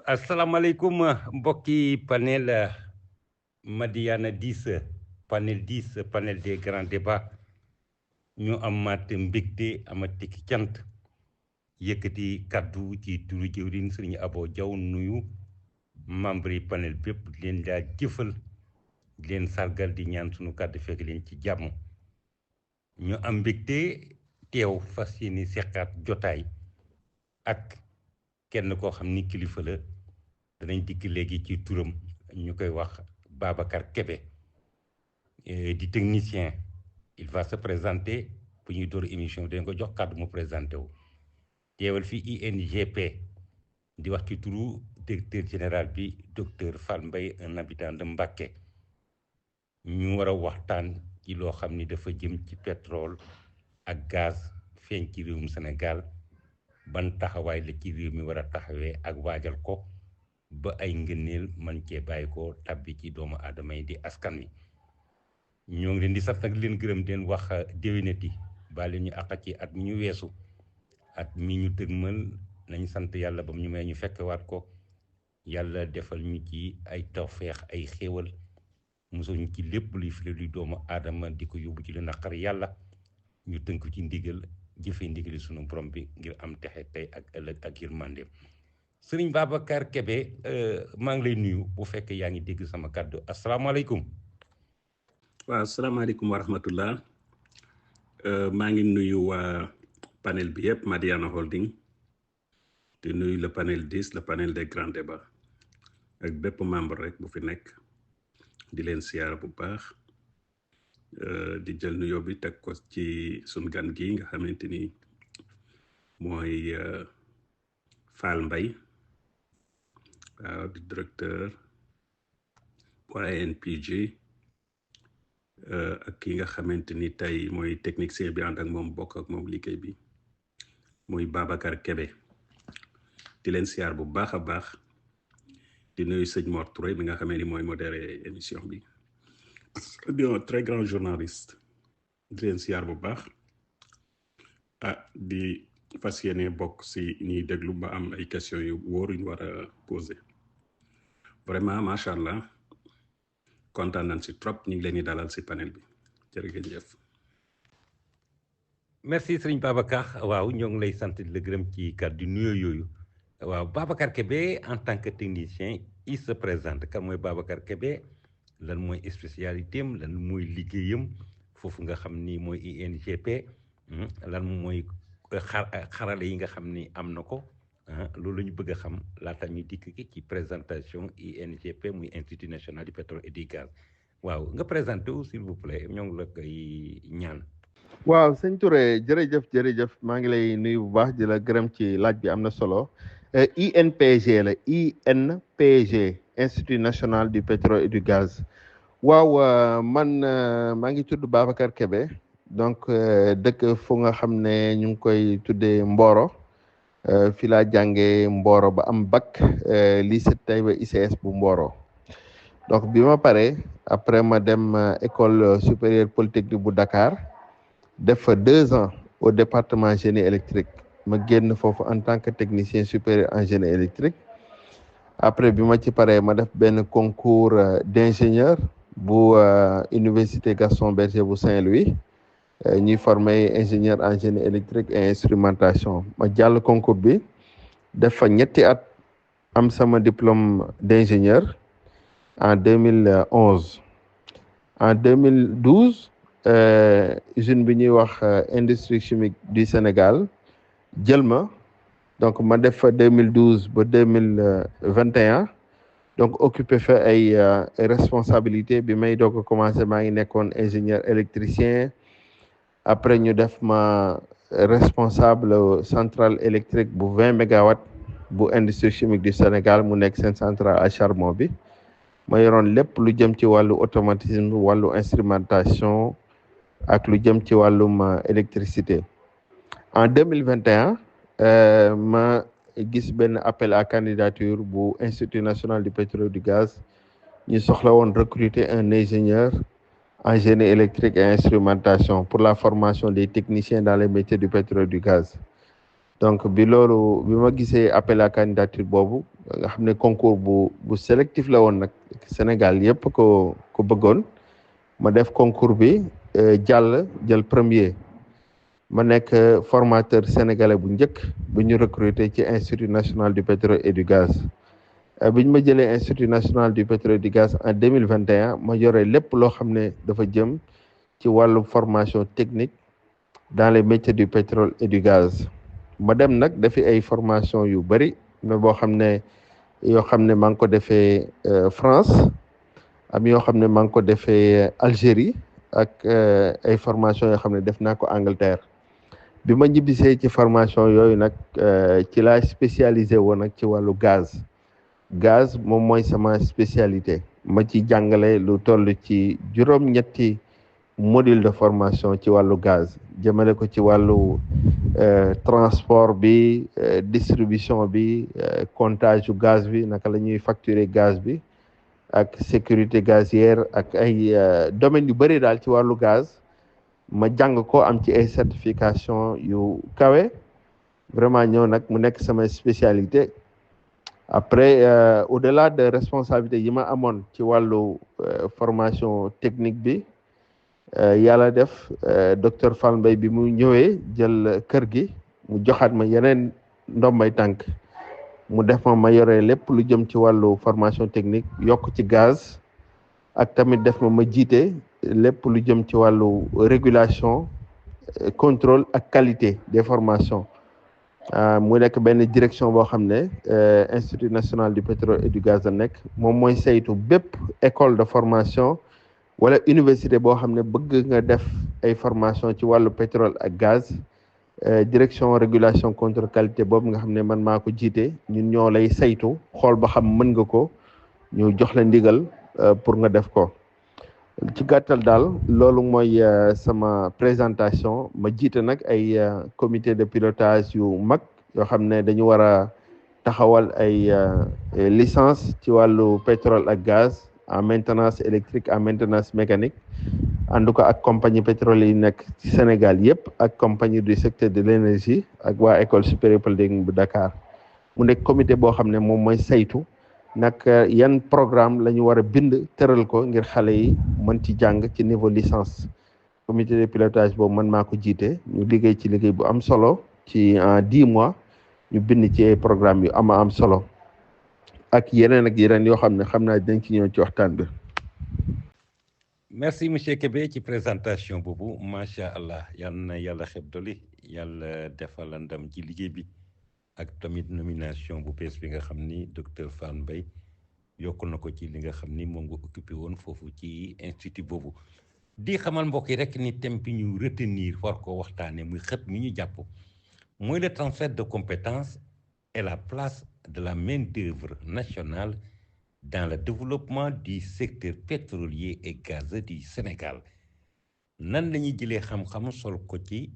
asalaamaaleykum mbokki panel Madiyana 10 panel 10 panel des grands débats ñu amaat mbégte amati cant yëkkati kaddu ci turu jëwriñ sëriñ Abo Diaw nuyu membre yi panel bépp di leen daa jëfal di leen sargal di ñaan sunu kàddu fekk leen ci jàmm ñu am mbégte teew fas yéene seqaat jotaay ak kenn koo xam ni kilifa la danañ dikk léegi ci turam ñu koy wax Babacar Kébé di technicien il va se présenter bu ñuy door émission bi dañ ko jox kàddu mu présenté wu teewal fi INGP di wax ci turu directeur général bi docteur Fall Mbaye un habitant de Mbacké ñu war a waxtaan ci loo xam ni dafa jëm ci pétrole ak gaz feeñ ci réewum Sénégal ban taxawaay la ci réew mi war a taxawee ak waajal ko ba ay ngëneel man cee bàyyi ko tabbi ci doomu aadama yi di askan wi ñoo ngi leen di sant ak leen gërëm den wax déwénati ba leen ñu àq ci at mi ñu weesu at mi ñu dëgmal nañ sant yàlla ba ñu may ñu fekkewaat ko yàlla defal ñu ci ay tawfeex ay xéewal mosoo ñu ci lépp luy file luy doomu aadama di ko yóbbu ci lu naqar yàlla ñu tënk ci ndigal jëfee ndigali sunu borom bi ngir am texe tey ak ëllëg ak yërmandeem sëriñ Babacar Kébé maa ngi lay nuyu bu fekkee yaa ngi dégg sama kàddu asalaamaaleykum. waaw asalaamaaleykum wa rahmatullah maa ngi nuyu waa panel bi yëpp Madiyana Holding di nuyu le panel 10 le panel des grands débats ak bépp membre rek bu fi nekk di leen siyaara bu baax di jël nuyoo bi teg ko ci sun gan gi nga xamante ni mooy Fall Mbaye waaw di directeur bu ANPJ ak ki nga xamante ni tey mooy technicien bi ànd ak moom bokk ak moom liggéey bi muy Babacar Kébé di leen siyaar bu baax a baax di nuyu sëñ Mor Touré bi nga xamee ni mooy modéré émission bi di un très grand journaliste di leen siyaar bu baax di fas yéene bokk si ñuy déglu ba am ay questions yu wóor yu ñu war a poser vraiment macha allah kontaan nañ si trop ñu ngi leen di dalal si panel bi jërëjëf. merci sëriñ Babacar waaw ñoo ngi lay sant di la gërëm ci kàddu nuyoo yooyu waaw Babacar Kébé en tant que technicien il se présente kan mooy Babacar Kébé lan mooy spécialité am lan mooy liggéeyam foofu nga xam ni mooy INGP lan mooy xarale yi nga xam ni am na ko loolu la ñu bëgg a xam laata ñuy dikk ci présentation INGP muy Institut national du pétrole et du gaz waaw nga présenté wu s'il vous plaît ñoo ngi la koy ñaan. waaw sëñ Touré jërëjëf maa ngi lay nuyu bu baax di la gërëm ci laaj bi am na solo INPG la INPG Institut national du pétrole et du gaz waaw man maa ngi tudd Babacar Kébé donc dëkk fu nga xam ne ñu ngi koy tuddee Mboro fi laa jàngee Mboro ba am bac lycée Taïba ICS bu Mboro donc bi ma paree après ma dem école supérieure polytechnique bu Dakar def fa 2 ans au département génie électrique ma génn foofu en tant que technicien supérieur en génie électrique après bi ma ci paree ma def benn concours d'ingénieur bu université Gaston Berger bu Saint-Louis ñuy formé ingénieur en génie électrique et instrumentation ma jàll concours bi def fa 2 at am sama diplôme d'ingénieur en 2011 en 2012 usine bi ñuy wax industrie chimique du Sénégal jël ma donc ma def fa 2012 ba 2021 donc occupé fa ay responsabilité bi may doog a commencé maa ngi nekkoon ingénieur électricien après ñu def ma responsable centrale électrique bu 20 mégawatts bu industrie chimique du Sénégal mu nekk seen centrale à charbon bi ma yoroon lépp lu jëm ci wàllu automatisme wàllu instrumentation ak lu jëm ci wàllum électricité en 2021 ma gis benn appel à candidature bu Institut national du pétrole et du gaz ñu soxla woon recruter un ingénieur en génie électrique et instrumentation pour la formation des techniciens dans les métiers du pétrole et du gaz donc bi ma gisee appel à candidature boobu nga xam ne concours bu sélectif la woon nag Sénégal yëpp ko bëggoon ma def concours bi jël premier ma nekk formateur sénégalais bu njëkk bu ñu recruter ci Institut national du pétrole et du gaz bi ñu ma jëlee Institut national du pétrole et du gaz en 2021 ma yore lépp loo xam ne dafa jëm ci wàllu formation technique dans les métiers du pétrole et du gaz ma dem nag dafi ay formation yu bëri mais yoo xam ne maa ngi ko defee France am yoo xam ne maa ngi ko defee Algérie ak ay formation yoo xam ne def naa ko Angleterre bi ma ñibbisee ci formation yooyu nag ci laa spécialisé woon nag ci wàllu gaz moom mooy sama spécialité ma ci jàngale lu toll ci juróom-ñetti module de formation ci wàllu gaz jëmale ko ci wàllu transport bi distribution bi comptage yu gaz bi naka la ñuy facturer gaz bi ak sécurité gazière ak ay domaines yu bëri daal ci wàllu gaz ma jàng ko am ci ay certification yu kawe vraiment ñëw nag mu nekk sama spécialité après au-delà de responsabilité yi ma amoon ci wàllu formation technique bi yàlla def docteur Fall Mbaye bi mu ñëwee jël kër gi mu joxaat ma yeneen ndombay tànk mu def ma yore lépp lu jëm ci wàllu formation technique yokk ci gaz ak tamit def ma jiite lépp lu jëm ci wàllu régulation contrôle ak qualité des formations mu nekk benn direction boo xam ne Institut national du pétrole et du gaz la nekk moom mooy saytu bépp école de formation wala université boo xam ne bëgg nga def ay formation ci wàllu pétrole ak gaz direction régulation contrôle qualité boobu nga xam ne man maa ko jiite ñun ñoo lay saytu xool ba xam mën nga ko ñu jox la ndigal pour nga def ko ci gàttal daal loolu mooy sama présentation ma jiite nag ay comité de pilotage yu mag yoo xam ne dañu war a taxawal ay licence ci wàllu pétrole ak gaz en maintenance électrique en maintenance mécanique ànd ko ak compagnie pétrolière yi nekk ci Sénégal yëpp ak compagnie du secteur de l'énergie ak waa école supérieure polytechnique bu Dakar mu nekk comité boo xam ne moom mooy saytu nag yan programme la ñu war a bind tëral ko ngir xale yi mën ci jàng ci niveau licence comité de pilotage boobu man maa ko jiite ñu liggéey ci liggéey bu am solo ci en 10 mois ñu bind ci ay programme yu am solo ak yeneen yoo xam ne xam naa dinañ ci ñëw ci waxtaan bi. merci monsieur Kébé ci présentation boobu macha allah yal na yàlla xeb doli yàlla defal la ndam ci liggéey bi ak tamit nomination bu bees bi nga xam ni docteur Fall Mbaye yokk na ko ci li nga xam ni moom nga occupé woon foofu ci institut boobu di xamal mbokk yi rek ni thème bi ñu retenir war ko waxtaane muy xët mi ñu jàpp mooy le transfert de compétences et la place de la main-d'œuvre nationale dans le développement du secteur pétrolier et gazeux du Sénégal nan la ñuy jëlee xam-xam sol ko ci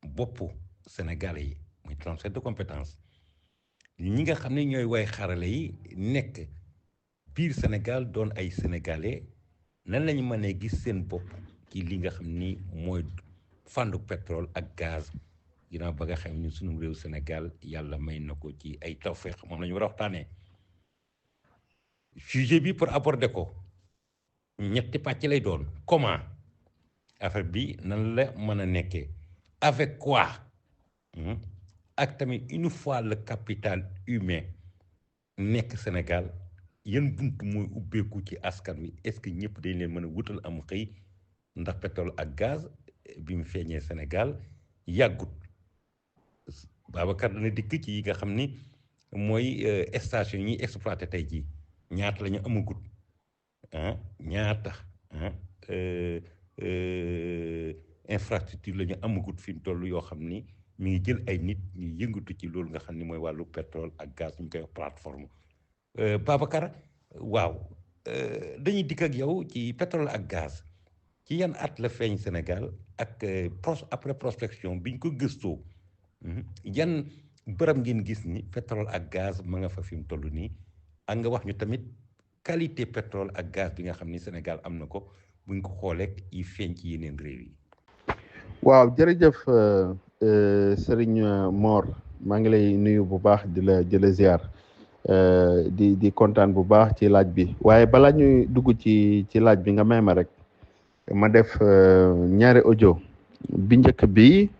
boppu Sénégalais yi muy transfert de compétences ñi nga xam ne ñooy way xarale yi nekk biir Sénégal doon ay sénégalais nan lañu mënee gis seen bopp ci li nga xam ni mooy fàndu pétrole ak gaz ginnaaw ba nga xam ni sunu réew Sénégal yàlla may na ko ci ay tawfeex moom la ñu war a waxtaanee sujet bi pour aborder ko ñetti pàcc lay doon comment affaire bi nan la mën a nekkee avec quoi ak tamit une fois le capital humain nekk Sénégal yan buntu mooy ubbeeku ci askan wi est-ce que ñëpp dañ leen mën a wutal am xëy ndax pétrole ak gaz bi mu feeñee Sénégal yàggut Babacar dana dikk ci yi nga xam ni mooy station yi ñuy exploité tey jii ñaata la ñu amagut ñaata infrastructure la ñu amagut fi mu toll yoo xam ni mi ngi jël ay nit ñu yëngatu ci loolu nga xam ni mooy wàllu pétrole ak gaz ñu koy wax plateforme Babacar waaw dañuy dikk ak yow ci pétrole ak gaz ci yan at la feeñ Sénégal ak après prospection biñ ko gëstoo yan bërëb ngeen gis ni pétrole ak gaz ma nga fa fi mu toll nii ak nga wax ñu tamit qualité pétrole ak gaz bi nga xam ni Sénégal am na ko buñ ko xoolee yi feeñ ci yeneen réew yi. waaw jërëjëf Serigne Mor maa ngi lay nuyu bu baax di la ziar di kontaan bu baax ci laaj bi waaye balaa ñuy dugg ci laaj bi nga may ma rek ma def ñaari audio bi njëkk bi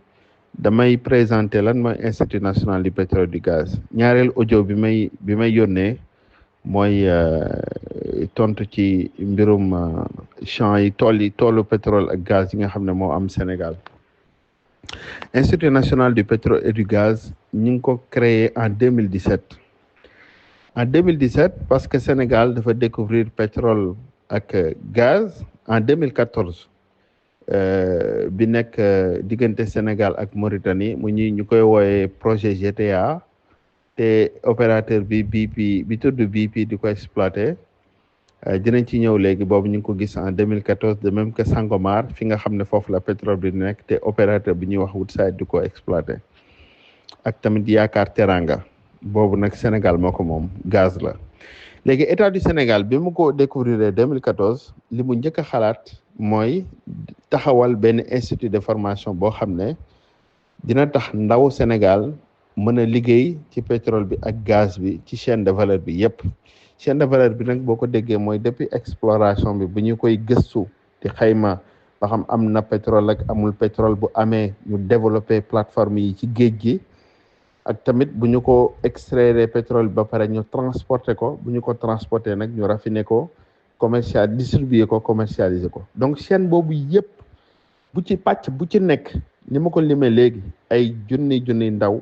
damay présenter lan mooy Institut national du pétrole du gaz ñaareel audio bi may yónnee mooy tontu ci mbirum champs yi toolu pétrole ak gaz yi nga xam ne moo am Sénégal. Institut national du pétrole et du gaz ñu ngi ko créé en 2017 en 2017 parce que Sénégal dafa découvrir pétrole ak gaz en 2014 bi nekk diggante Sénégal ak Mauritanie ñu koy wooyee projet GTA te opérateur bi tudd BP di ko exploité dinañ ci ñëw léegi boobu ñu ngi ko gis en 2014 de même que Sangomar fi nga xam ne foofu la pétrole bi nekk te opérateur bi ñuy wax Woodside di ko exploité ak tamit Yaakaar Teranga boobu nag Sénégal moo ko moom gaz la léegi état du Sénégal bi mu ko découvrir 2014 li mu njëkk a xalaat mooy taxawal benn institut de formation boo xam ne dina tax ndaw Sénégal mën a liggéey ci pétrole bi ak gaz bi ci chaîne de valeur bi yépp chaîne de valeur bi nag boo ko déggee mooy depuis exploration bi bu ñu koy gëstu di xayma ba xam am na pétrole ak amul pétrole bu amee ñu développé plateforme yi ci géej gi ak tamit bu ñu ko extraire pétrole bi ba pare ñu transporter ko bu ñu ko transporter nag ñu raffiner ko distribuer ko commercialiser ko donc chaîne boobu yépp bu ci pàcc bu ci nekk ni ma ko limee léegi ay junni ndaw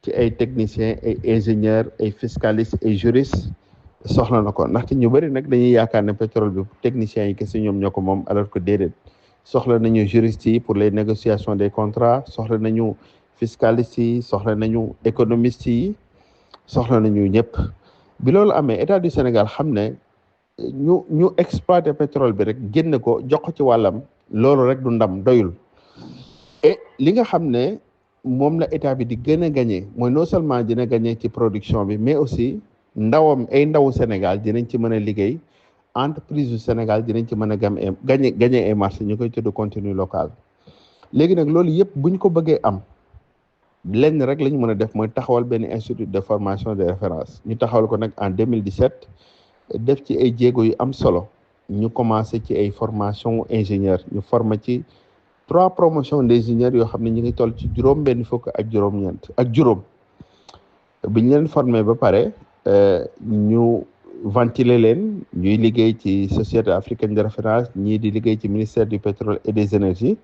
ci ay techniciens ay ingénieurs ay fiscalistes ay juristes soxla na ko ndaxte ñu bëri nag dañuy yaakaar ne pétrole bi techniciens yi kese ñoom ñoo ko moom alors que déedéet soxla nañu juristes yi pour les négociations des contrats soxla nañu fiscalistes yi soxla nañu économistes yi soxla nañu ñëpp bi loolu amee état du Sénégal xam ne ñu exploiter pétrole bi rek génn ko jox ko ci wàllam loolu rek du ndam doyul et li nga xam ne moom la état bi di gën a gagné mooy non seulement dina gagné ci production bi mais aussi ndawu Sénégal dinañ ci mën a liggéey entreprise du Sénégal dinañ ci mën a gagné ay marché ñu koy tudd contenu local léegi nag loolu yëpp buñ ko bëggee am lenn rek la ñu mën a def mooy taxawal benn institut de formation de référence ñu taxawal ko nag en 2017 def ci ay jéego yu am solo ñu commencé ci ay formation ingénieur ñu formé ci 3 promotions d'ingénieurs yoo xam ne ñu ngi toll ci juróom juróom biñ leen formé ba pare ñu ventiler leen ñuy liggéey ci société africaine de référence ñii di liggéey ci ministère du pétrole et des énergies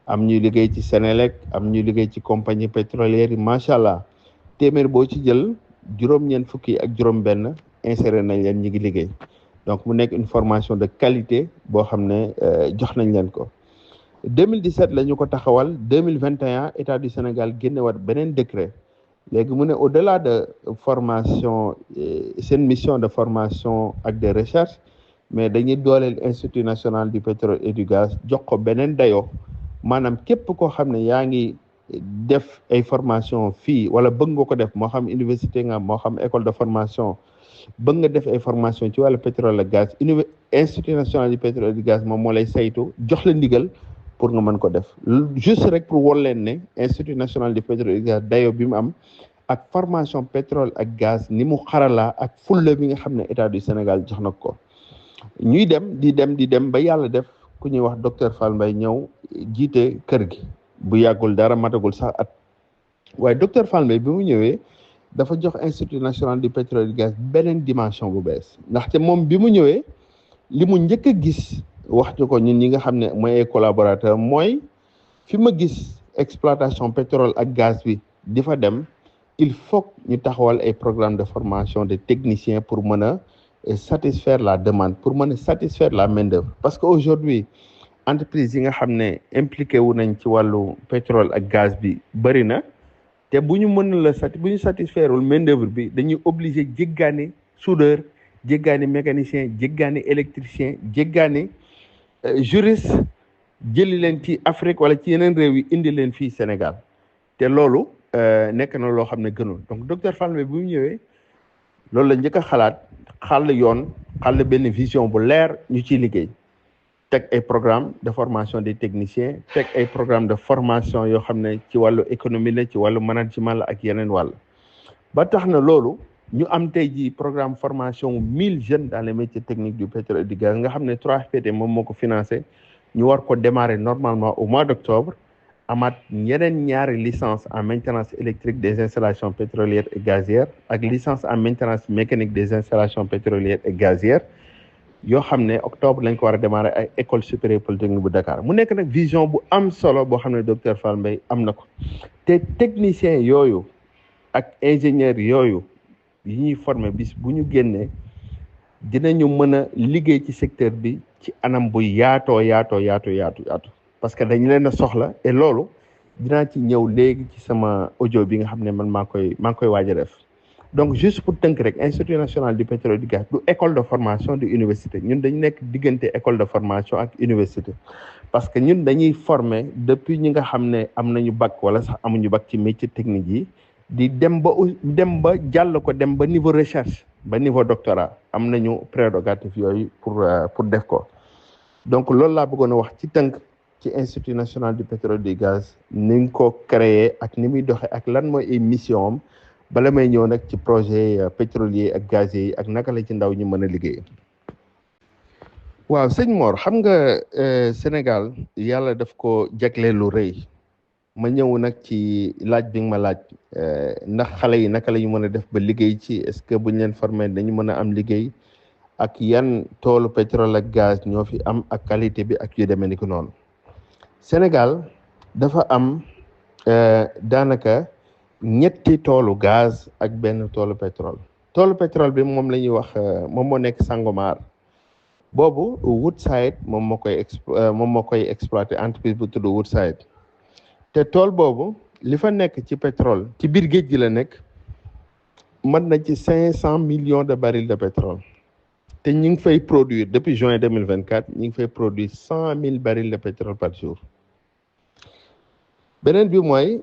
am ñuy liggéey ci Sénélec am ñuy liggéey ci compagnie pétrolière yi macha allah téeméer boo ci jël juróom-ñeent fukki ak juróom-benn inséré nañ leen ñu ngi liggéey donc mu nekk une formation de qualité boo xam ne jox nañ leen ko. 2017 la ñu ko taxawal 2021 état du Sénégal génnewaat beneen décret. léegi mu ne au-delà de formation seen mission de formation ak de recherche mais dañuy dooleel Institut national du pétrole et du gaz jox ko beneen dayoo maanaam képp koo xam ne yaa ngi def ay formation fii wala bëgg nga ko def moo xam université nga moo xam école de formation bëgg nga def ay formation ci wàllu pétrole ak gaz Institut national du pétrole et du gaz moom moo lay saytu jox la ndigal pour nga mën ko def juste rek pour wol leen ne Institut national du pétrole et du gaz dayo bi mu am ak formation pétrole ak gaz ni mu xarala ak fulla bi nga xam ne état du Sénégal jox na ko ñuy dem di dem ba yàlla def ku ñuy wax docteur Fall Mbaye ñëw jiite kër gi bu yàggul dara matagul sax at waaye docteur Fall Mbaye bi mu ñëwee dafa jox Institut national du pétrole et du gaz beneen dimension bu bees ndaxte moom bi mu ñëwee li mu njëkk a gis wax ñu ko ñun ñi nga xam ne mooy ay collaborateur mooy fi ma gis exploitation pétrole ak gaz bi di fa dem il faut ñu taxawal ay programme de formation de techniciens pour mën a satisfaire la demande pour mën a satisfaire la main d'œuvre parce que aujourd'hui entreprise yi nga xam ne impliqué wu nañ ci wàllu pétrole ak gaz bi bëri na te bu ñu satisfaireul main d'œuvre bi dañuy obligé jéggaani soudeur jéggaani mécanicien jéggaani électricien jéggaani juriste jëli leen ci Afrique wala ci yeneen réew yi indi leen fii Sénégal te loolu nekk na loo xam ne gënul donc docteur Fall Mbaye bu mu ñëwee loolu la njëkk a xalaat xàll benn vision bu leer ñu ciy liggéey teg ay programme de formation des techniciens teg ay programme de formation yoo xam ne ci wàllu économie la ci wàllu management la ak yeneen wàll ba tax na loolu ñu am tey jii programme formation 1000 jeunes dans les métiers techniques du pétrole et du gaz nga xam ne 3FPT moom moo ko financé ñu war ko démarrer normalement au mois d'octobre amaat yeneen ñaari licence en maintenance électrique des installations pétrolières et gazières ak licence en maintenance mécanique des installations pétrolières et gazières yoo xam ne octobre lañ ko war a démarrer ay école supérieure polytechnique bu Dakar mu nekk nag vision bu am solo boo xam ne docteur Fall Mbaye am na ko te technicien yooyu ak ingénieur yooyu yi ñuy former bis bu ñu génnee dinañu mën a liggéey ci secteur bi ci anam bu yaatoo parce que dañu leen a soxla et loolu dinaa ci ñëw léegi ci sama audio bi nga xam ne man maa ngi koy waaj a def donc juste pour tënk rek institut national du pétrole et du gaz du école de formation de université ñun dañu nekk diggante école de formation ak université parce que ñun dañuy former depuis ñi nga xam ne am nañu bac wala sax amuñu bac ci métier technique yi di dem ba jàll ko dem ba niveau recherche ba niveau doctorat am nañu prérogative yooyu pour def ko donc loolu laa bëggoon a wax ci tënk ci institut national du pétrole et du gaz ni nga ko créé ak ni muy doxee ak lan mooy ay mission am bala may ñëw nag ci projet pétrolier ak gazier yi ak naka la ci ndaw ñi mën a liggéey. waaw sëñ Mor xam nga Sénégal yàlla daf ko jagleel lu rëy ma ñëw nag ci laaj bi nga ma laaj ndax xale yi naka la ñu mën a def ba liggéey ci est-ce que buñ leen formé dañu mën a am liggéey ak yan toolu pétrole ak gaz ñoo fi am ak qualité bi ak yu demee ni ko noonu. Sénégal dafa am daanaka ñetti toolu gaz ak benn toolu pétrole bi moom la ñuy wax moom moo nekk Sangomar boobu Woodside moom moo koy exploité entreprise bu tudd Woodside te tool boobu li fa nekk ci pétrole ci biir géej gi la nekk mën na ci 500 millions de barils de pétrole te ñu ngi fay produire depuis juin 2024 ñu ngi fay produire 100 000 barils de pétrole par jour beneen bi mooy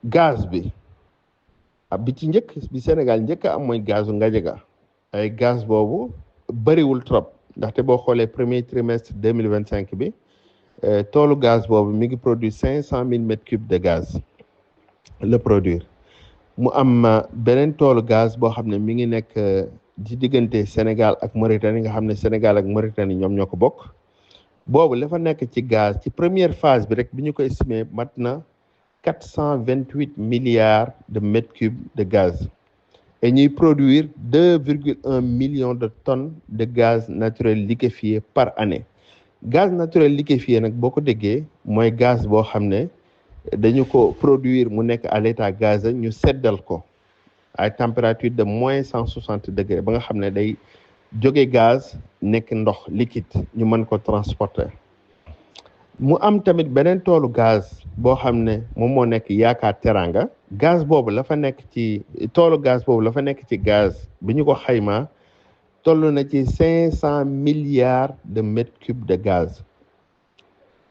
gaz bi bi ci njëkk bi Sénégal njëkk a am mooy gazu Ngadiaga ay gaz boobu bëriwul trop ndaxte boo xoolee premier trimestre 2025 bi toolu gaz boobu mi ngi produire 500 000 mètres cubes de gaz le produire mu am beneen toolu gaz boo xam ne mi ngi nekk ci diggante Sénégal ak Mauritanie nga xam ne Sénégal ak Mauritanie ñoom ñoo ko bokk boobu la fa nekk ci gaz ci première phase bi rek bi ñu ko estimé mat na 428 milliards de mètres cubes de gaz et ñuy produire 2,1 millions de tonnes de gaz naturel liquéfié par année gaz naturel liquéfié nag boo ko déggee mooy gaz boo xam ne dañu ko produire mu nekk à l'état gazeux ñu seddal ko à température de moins 160 degrés ba nga xam ne day jóge gaz nekk ndox liquide ñu mën ko transporter mu am tamit beneen toolu gaz boo xam ne moom moo nekk Yaakaar Teranga gaz boobu la fa nekk ci toolu gaz boobu la fa nekk ci gaz bi ñu ko xaymaa toll na ci 500 milliards de mètres cubes de gaz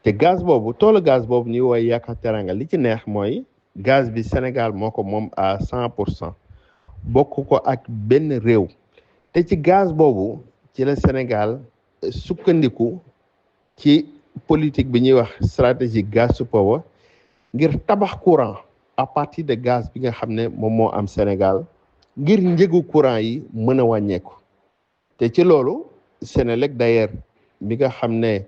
te gaz boobu toolu gaz boobu ñuy woowee Yaakaar Teranga li ci neex mooy gaz bi Sénégal moo ko moom à 100% bokk ko ak benn réew te ci gaz boobu ci la Sénégal sukkandiku ci politique bi ñuy wax stratégie gaz to power ngir tabax courant à partir de gaz bi nga xam ne moom moo am Sénégal ngir njëgu courant yi mën a wàññeeku te ci loolu Sénélec d'ailleurs bi nga xam ne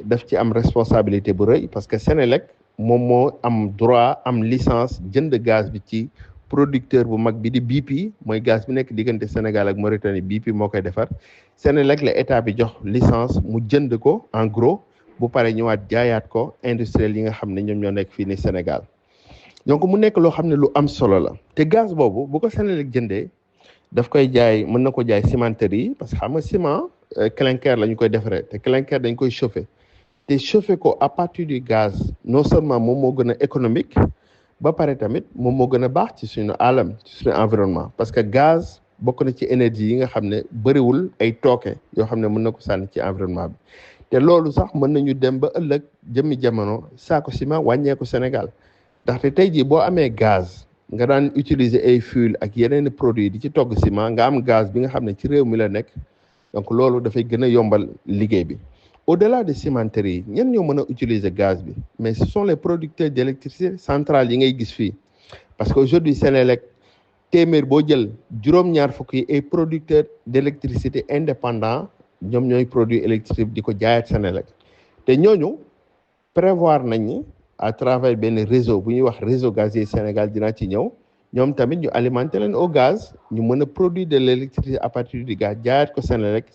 daf ci am responsabilité bu rëy parce que Sénélec moom moo am droit am licence jënd gaz bi ci producteur bu mag bi di BP mooy gaz bi nekk diggante Sénégal ak Mauritanie BP moo koy defar Sénélec la état bi jox licence mu jënd ko en gros bu pare ñëwaat jaayaat ko industriel yi nga xam ne ñoom ñoo nekk fii ni Sénégal donc mu nekk loo xam ne lu am solo la te gaz boobu bu ko Sénélec jëndee daf koy jaay mën na ko jaay cimenterie yi parce que xam nga ciment clinker la ñu koy defaree te clinker dañ koy chauffer te chauffer ko à partir du gaz non seulement moom moo gën a économique ba pare tamit moom moo gën a baax ci suñu alam ci suñu environnement parce que gaz bokk na ci énergie yi nga xam ne bëriwul ay tooke yoo xam ne mën na ko sànni ci environnement bi te loolu sax mën nañu dem ba ëllëg jëmmi jamono saako ciment wàññeeku Sénégal ndaxte tey jii boo amee gaz nga daan utiliser ay fuel ak yeneen produits di ci togg ciment nga am gaz bi nga xam ne ci réew mi la nekk donc loolu dafay gën a yombal liggéey bi au-delà de cimenterie yi ñen ñoo mën a utiliser gaz bi mais ce sont les producteurs d'électricité centrale yi ngay gis fii parce que aujourd'hui Senelec téeméer boo jël juróom-ñaar fukk yi ay producteurs d'électricité indépendants ñoom ñooy produit électricité di ko jaayaat Senelec te ñooñu prévoir nañ ni à travers benn réseau bu ñuy wax réseau gazier Sénégal dinaa ci ñëw ñoom tamit ñu alimenter leen au gaz ñu mën a produire de l'électricité à partir du gaz jaayaat ko Senelec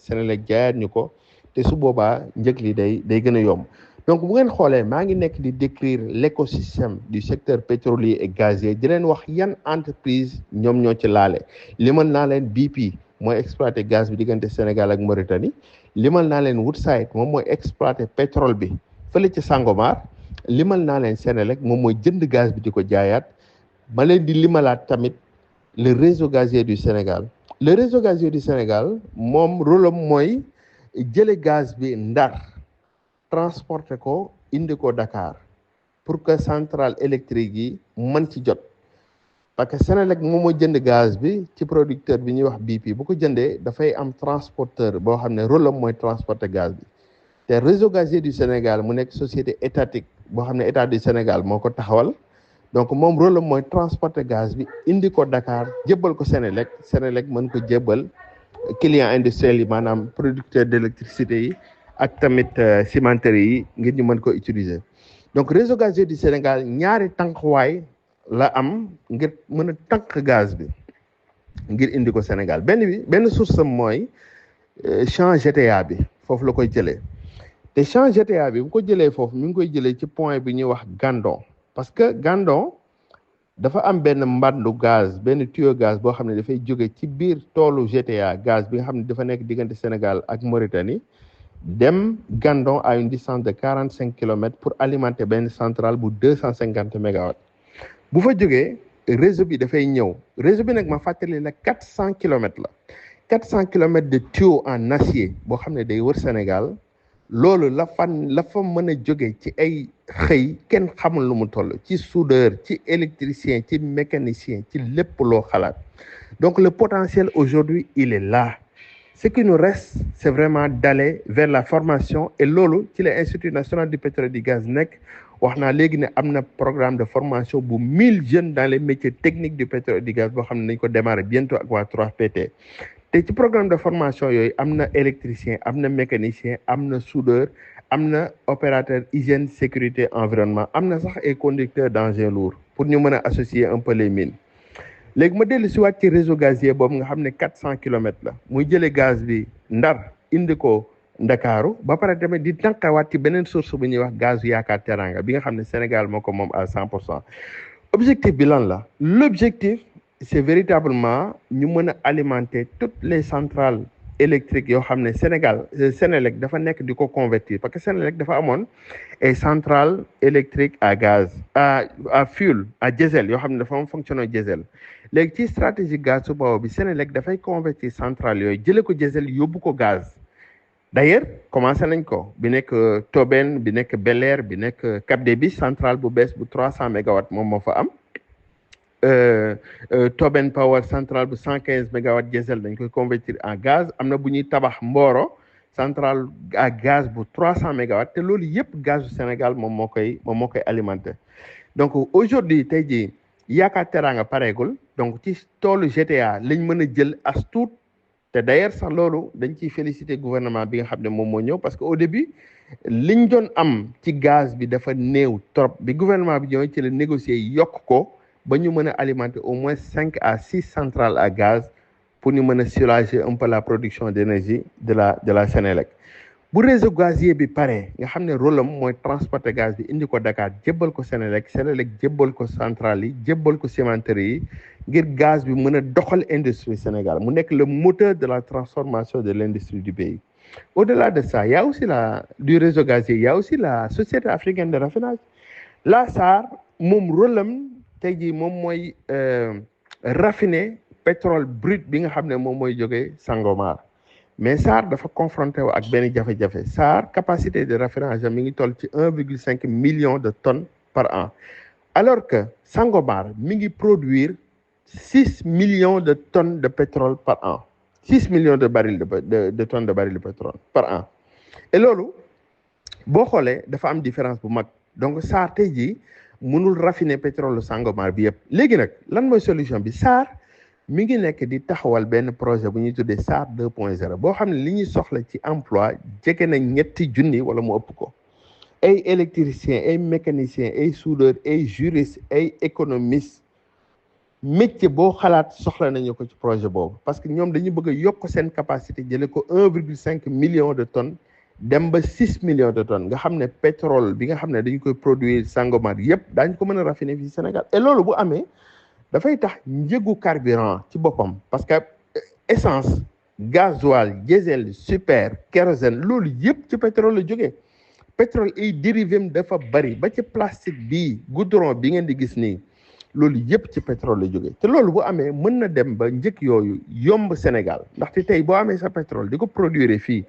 jaayaat ñu ko te su boobaa njëg li day gën a yomb donc bu ngeen xoolee maa ngi nekk di décrire l'écosystème du secteur pétrolier et gazier di leen wax yan entreprise ñoom ñoo ci laale limal naa leen BP mooy exploiter gaz bi diggante Sénégal ak Mauritanie limal naa leen Woodside moom mooy exploiter pétrole bi fële ci Sangomar limal naa leen Senelec moom mooy jënd gaz bi di ko jaayaat ma leen di limalaat tamit le réseau gazier du Sénégal le réseau gazier du Sénégal moom rôle am mooy jële gaz bi Ndar transporter ko indi ko Dakar pour que centrale électrique yi mën ci jot parce que Senelec moom moo jënd gaz bi ci producteur bi ñuy wax BP bu ko jëndee dafay am transporteur boo xam ne rôle am mooy transporter gaz bi te réseau gazier du Sénégal mu nekk société étatique boo xam ne état du Sénégal moo ko taxawal donc moom rôle am mooy transporter gaz bi indi ko Dakar jébbal ko Senelec mën ko jébbal client industriel yi maanaam producteur d'électricité yi ak tamit cimenterie yi ngir ñu mën ko utiliser donc réseau gazier du Sénégal ñaari tànkuwaay la am ngir mën a tànk gaz bi ngir indi ko Sénégal benn source am mooy champ GTA bi foofu la koy jëlee te champ GTA bi bu ko jëlee foofu mi ngi koy jëlee ci point bi ñuy wax Gandon parce que Gandon dafa am benn mbandu gaz benn tuyau gaz boo xam ne dafay jóge ci biir toolu GTA gaz bi nga xam ne dafa nekk diggante Sénégal ak Mauritanie dem Gandon à une distance de 45 kilomètres pour alimenter benn centrale bu 250 mégawatts bu fa jógee réseau bi dafay ñëw réseau bi nag ma fàttali la 400 kilomètres la 400 kilomètres de tuyau en acier boo xam ne day wër Sénégal loolu la fa mën a jóge ci ay xëy kenn xamul lu mu toll ci soudeur ci électricien ci mécanicien ci lépp loo xalaat donc le potentiel aujourd'hui il est là ce qui nous reste c'est vraiment d'aller vers la formation et loolu ci la Institut national du pétrole et du gaz nekk wax naa léegi ne am na programme de formation bu 1000 jeunes dans les métiers techniques du pétrole et du gaz boo xam ne nañ ko démarrer bientôt ak waa 3PT te ci programme de formation yooyu am na électricien am na mécanicien am na soudeur am na opérateur hygiène sécurité environnement am na sax ay conducteur d'engins lourds pour ñu mën a associer un peu les mines léegi ma dellu si waat ci réseau gazier boobu nga xam ne 400 kilomètres la muy jëlee gaz bi Ndar indi ko Ndakaaru ba pare tamit di tànqawaat ci beneen source bu ñuy wax gaz Yaakaar Teranga bi nga xam ne Sénégal moo ko moom à 100%. objectif bi lan la l'objectif c'est véritablement ñu mën a alimenter toutes les centrales électriques yoo xam ne Senelec dafa nekk di ko convertir parce que Senelec dafa amoon ay centrales électriques à gaz à fuel à diesel yoo xam ne dafa am fonctionner diesel léegi ci stratégie gaz su boobu bi Senelec dafay convertir centrales yooyu jëlee ko diesel yóbbu ko gaz d'ailleurs commencé nañ ko bi nekk Tobène bi nekk Bel-Air bi nekk Cap des Biches centrale bu bees bu 300 mégawatts moom moo fa am Tobène Power centrale bu 115 mégawatts diesel dañ koy convertir en gaz am na bu ñuy tabax Mboro centrale à gaz bu 300 mégawatts te loolu yëpp gaz du Sénégal moom moo koy alimenter donc aujourd'hui tey jii Yaakaar Teranga pareegul donc ci toolu GTA lañ mën a jël as tuut te d'ailleurs sax loolu dañ ciy féliciter gouvernement bi nga xam ne moom moo ñëw parce que au début liñ doon am ci gaz bi dafa néew trop bi gouvernement bi ñëw ci la négocier yokk ko ba ñu mën a alimenter au moins 5 à 6 centrales à gaz pour ñu mën a soulager un peu la production d'énergie de la Senelec bu réseau gazier bi pare nga xam ne rôle am mooy transporter gaz bi indi ko Dakar jébbal ko Senelec jébbal ko centrales yi jébbal ko cimenterie yi ngir gaz bi mën a doxal industrie Sénégal mu nekk le moteur de la transformation de l'industrie du pays. Au-delà de ça, il y a aussi du réseau gazier, il y a aussi la Société africaine de raffinage. La SAR moom rôle am tey jii moom mooy raffiner pétrole brut bi nga xam ne moom mooy jógee Sangomar mais SAR dafa confronté wu ak benn jafe-jafe SAR capacité de raffinage mi ngi toll ci 1,5 million de tonnes par an alors que Sangomar mi ngi produire 6 millions de tonnes de pétrole par an 6 millions de barils de tonnes de barils de pétrole par an et loolu boo xoolee dafa am différence bu mag donc SAR tey jii mënul raffiner pétrole Sangomar bi yëpp léegi nag lan mooy solution bi SAR mi ngi nekk di taxawal benn projet bu ñuy tuddee SAR 2.0 boo xam ne li ñuy soxla ci emploi jege na 3 junni wala mu ëpp ko ay électriciens ay mécaniciens ay soudeurs ay juristes ay économistes métier boo xalaat soxla nañu ko ci projet boobu parce que ñoom dañu bëgg a yokk seen capacité jële ko 1,5 million de tonnes dem ba 6 millions de tonnes nga xam ne pétrole bi nga xam ne dañu koy produire Sangomar yëpp daañu ko mën a raffiner fii Sénégal et loolu bu amee dafay tax njëgu carburant ci boppam parce que essence gasoil diesel super kérosène loolu yëpp ci pétrole la jógee pétrole ay dérivés dafa bari ba ci plastique bii goudron bi ngeen di gis nii loolu yëpp ci pétrole la jógee te loolu bu amee mën na dem ba njëkk yooyu yomb Sénégal ndaxte tey boo amee sa pétrole di ko produire fii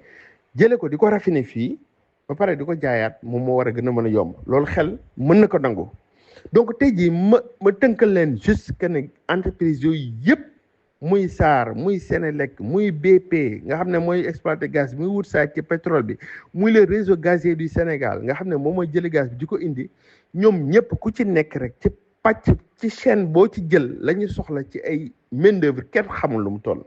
jële ko di ko raffiner fii ba pare di ko jaayaat moom moo war a gën a mën a yomb loolu xel mën na ko nangu donc tey jii ma tënkal leen juste que ne entreprise yooyu yëpp muy SAR muy Sénélec muy BP nga xam ne mooy exploiter gaz muy wut saa ci pétrole bi muy le réseau gazier du Sénégal nga xam ne moom mooy jëli gaz bi di ko indi ñoom ñëpp ku ci nekk rek ci pàcc ci chaîne boo ci jël la ñu soxla ci ay main d'œuvre kenn xamul lu mu toll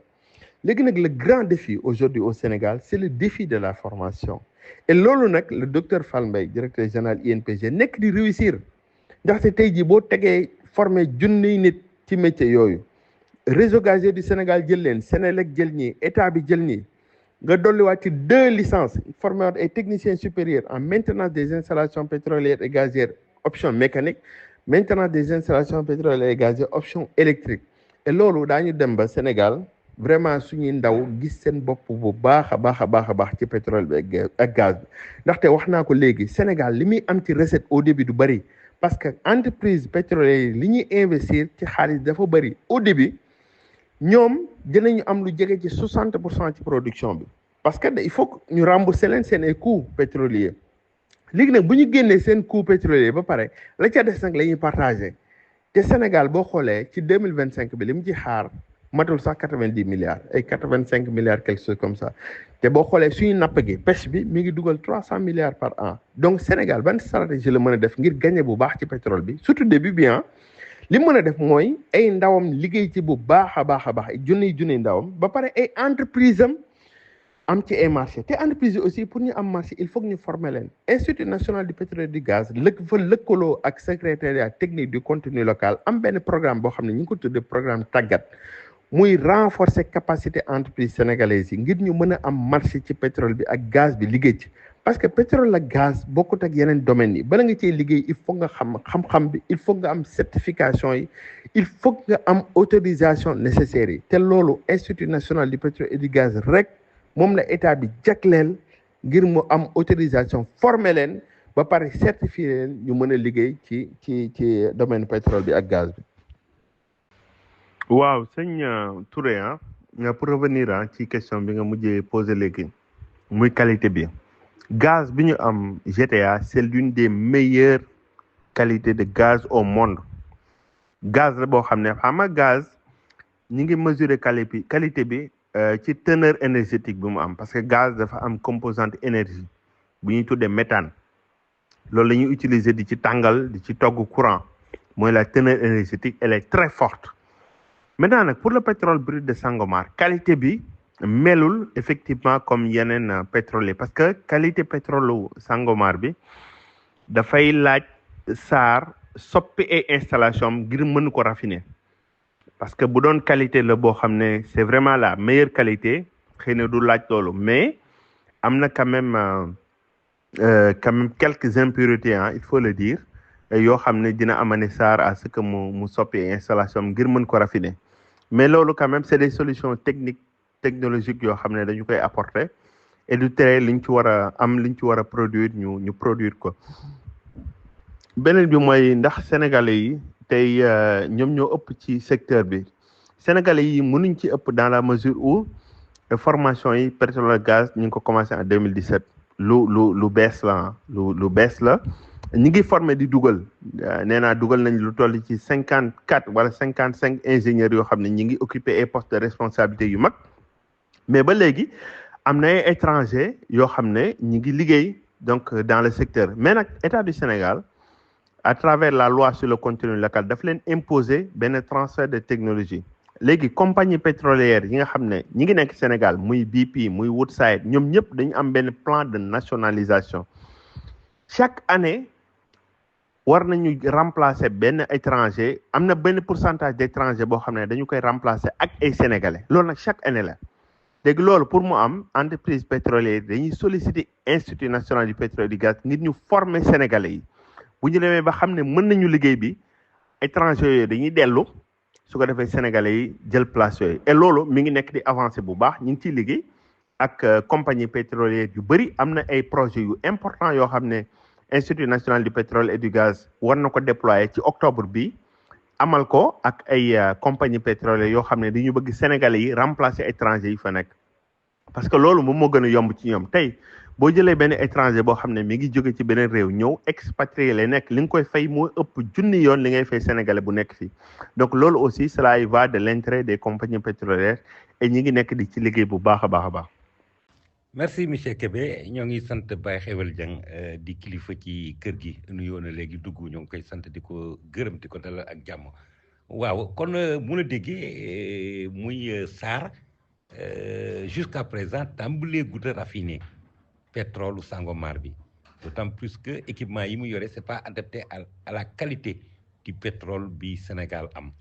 léegi nag le grand défi aujourd'hui au Sénégal c'est le défi de la formation et loolu nag le docteur Fall Mbaye directeur général INPG nekk di réussir ndaxte tey jii boo tegee formé junniy nit ci métier yooyu réseau gazier du Sénégal jël leen Sénélec jël ñii état bi jël ñii nga dolliwaat ci 2 licences formé waat ay techniciens supérieurs en maintenance des installations pétrolières et gazières option mécanique maintenance des installations pétrolières et gazières option électrique et loolu daañu dem ba Sénégal vraiment suñuy ndaw gis seen bopp bu baax a baax a baax a baax ci pétrole bi ak gaz bi ndaxte wax naa ko léegi Sénégal li muy am ci recette au début du bëri parce que entreprise pétrolière li ñuy investir ci xaalis dafa bëri au début ñoom dinañu am lu jege ci 60% ci production bi parce que il faut que ñu rembourser leen seen ay coûts pétroliers léegi nag bu ñu génnee seen coût pétrolier ba pare la ca des nag la ñuy partagé te Sénégal boo xoolee ci 2025 bi li mu ci xaar matul sax 90 milliards ay 85 milliards quelque chose comme ça te boo xoolee suñu napp gi pêche bi mi ngi dugal 300 milliards par an donc Sénégal ban stratégie la mën a def ngir gagner bu baax ci pétrole bi surtout début bi li mën a def mooy ay ndawam liggéey ci bu baax a baax a baax ay junniy ndawam ba pare ay entreprise am ci ay marché te entreprise aussi pour ñu am marché il faut que ñu former leen Institut national du pétrole et du gaz fa lëkkaloo ak secrétariat technique du contenu local am benn programme boo xam ne ñu ngi ko tuddee programme tàggat muy renforcer capacité entreprise sénégalaise yi ngir ñu mën a am marché ci pétrole bi ak gaz bi liggéey ci parce que pétrole ak gaz bokkut ak yeneen domaines yi bala nga ciy liggéey il faut nga xam-xam bi il faut nga am certification yi il faut nga am autorisation nécessaire yi te loolu Institut national du pétrole et du gaz rek moom la état bi jagleel ngir mu am autorisation former leen ba pare certifier leen ñu mën a liggéey ci domaine pétrole bi ak gaz bi. waaw sëñ Touré pour revenir ci question bi nga mujjee poser léegi muy qualité bi gaz bi ñu am GTA c'est l'une des meilleures qualités de gaz au monde gaz la boo xam ne xam nga gaz ñi ngi mesurer qualité bi ci teneur énergétique bi mu am parce que gaz dafa am composante énergie bu ñuy tuddee méthane loolu la ñuy utiliser di ci tàngal di ci togg courant mooy la teneur énergétique elle est très forte. Maintenant nag pour le pétrole brut de Sangomar qualité bi melul effectivement comme yeneen pétrole parce que qualité pétrole Sangomar bi dafay laaj SAR soppi ay installation ngir mën ko raffiner parce que bu doon qualité la boo xam ne c'est vraiment la meilleure qualité xëy na du laaj loolu mais am na quand même quelques impuretés il faut le dire yoo xam ne dina amane SAR à ce que mu soppi ay installation ngir mën ko raffiner mais loolu quand même c'est des solutions technologiques yoo xam ne dañu koy apporter et du tere liñ ci war a am liñ ci war a produire ñu produire ko beneen bi mooy ndax sénégalais yi tey ñoom ñoo ëpp ci secteur bi sénégalais yi mënuñ ci ëpp dans la mesure où formation yi pétrole gaz ñu ngi ko commencé en 2017 lu bees la lu bees la ñi ngi formé di dugal nee naa dugal nañ lu toll ci 54 wala 55 ingénieurs yoo xam ne ñi ngi occupé ay postes de responsabilité yu mag mais ba léegi am na ay étrangers yoo xam ne ñi ngi liggéey donc dans le secteur mais nag état du Sénégal à travers la loi sur le contenu local daf leen imposer benn transfert de technologie léegi compagnie pétrolière yi nga xam ne ñi ngi nekk Sénégal muy BP muy Woodside ñoom ñëpp dañu am benn plan de nationalisation chaque année war nañu remplacer benn étranger am na benn pourcentage d'étranger boo xam ne dañu koy remplacer ak ay sénégalais loolu nag chaque année la léegi loolu pour mu am entreprise pétrolière dañuy solliciter institut national du pétrole et du gaz ngir ñu former sénégalais yi bu ñu demee ba xam ne mën nañu liggéey bi étranger yooyu dañuy dellu su ko defee sénégalais yi jël place yooyu et loolu mi ngi nekk di avancer bu baax ñu ngi ciy liggéey ak compagnie pétrolière yu bëri am na ay projets yu important yoo xam ne institut national du pétrole et du gaz war na ko déployer ci octobre bi amal ko ak ay compagnie pétrolière yoo xam ne dañu bëgg sénégalais yi remplacer étranger yi fa nekk parce que loolu moom moo gën a yomb ci ñoom tey boo jëlee benn étranger boo xam ne mi ngi jóge ci beneen réew ñëw expatrié lay nekk li nga koy fay moo ëpp junni yoon li ngay fay sénégalais bu nekk fii donc loolu aussi cela y va de l'intérêt des compagnies pétrolières et ñi ngi nekk di ci liggéey bu baax a baax a baax. merci monsieur Kébé ñoo ngi sant Baye Xewal Dieng di kilifa ci kër gi nuyoo na léegi dugg ñoo ngi koy sant di ko gërëm di ko dalal ak jàmm waaw kon mun a déggee muy SAR jusqu'à présent tàmbalee gudd a raffiné pétrole Sangomar bi d'autant plus que équipement yi mu yore c'est pas adapté à la qualité du pétrole bi Sénégal am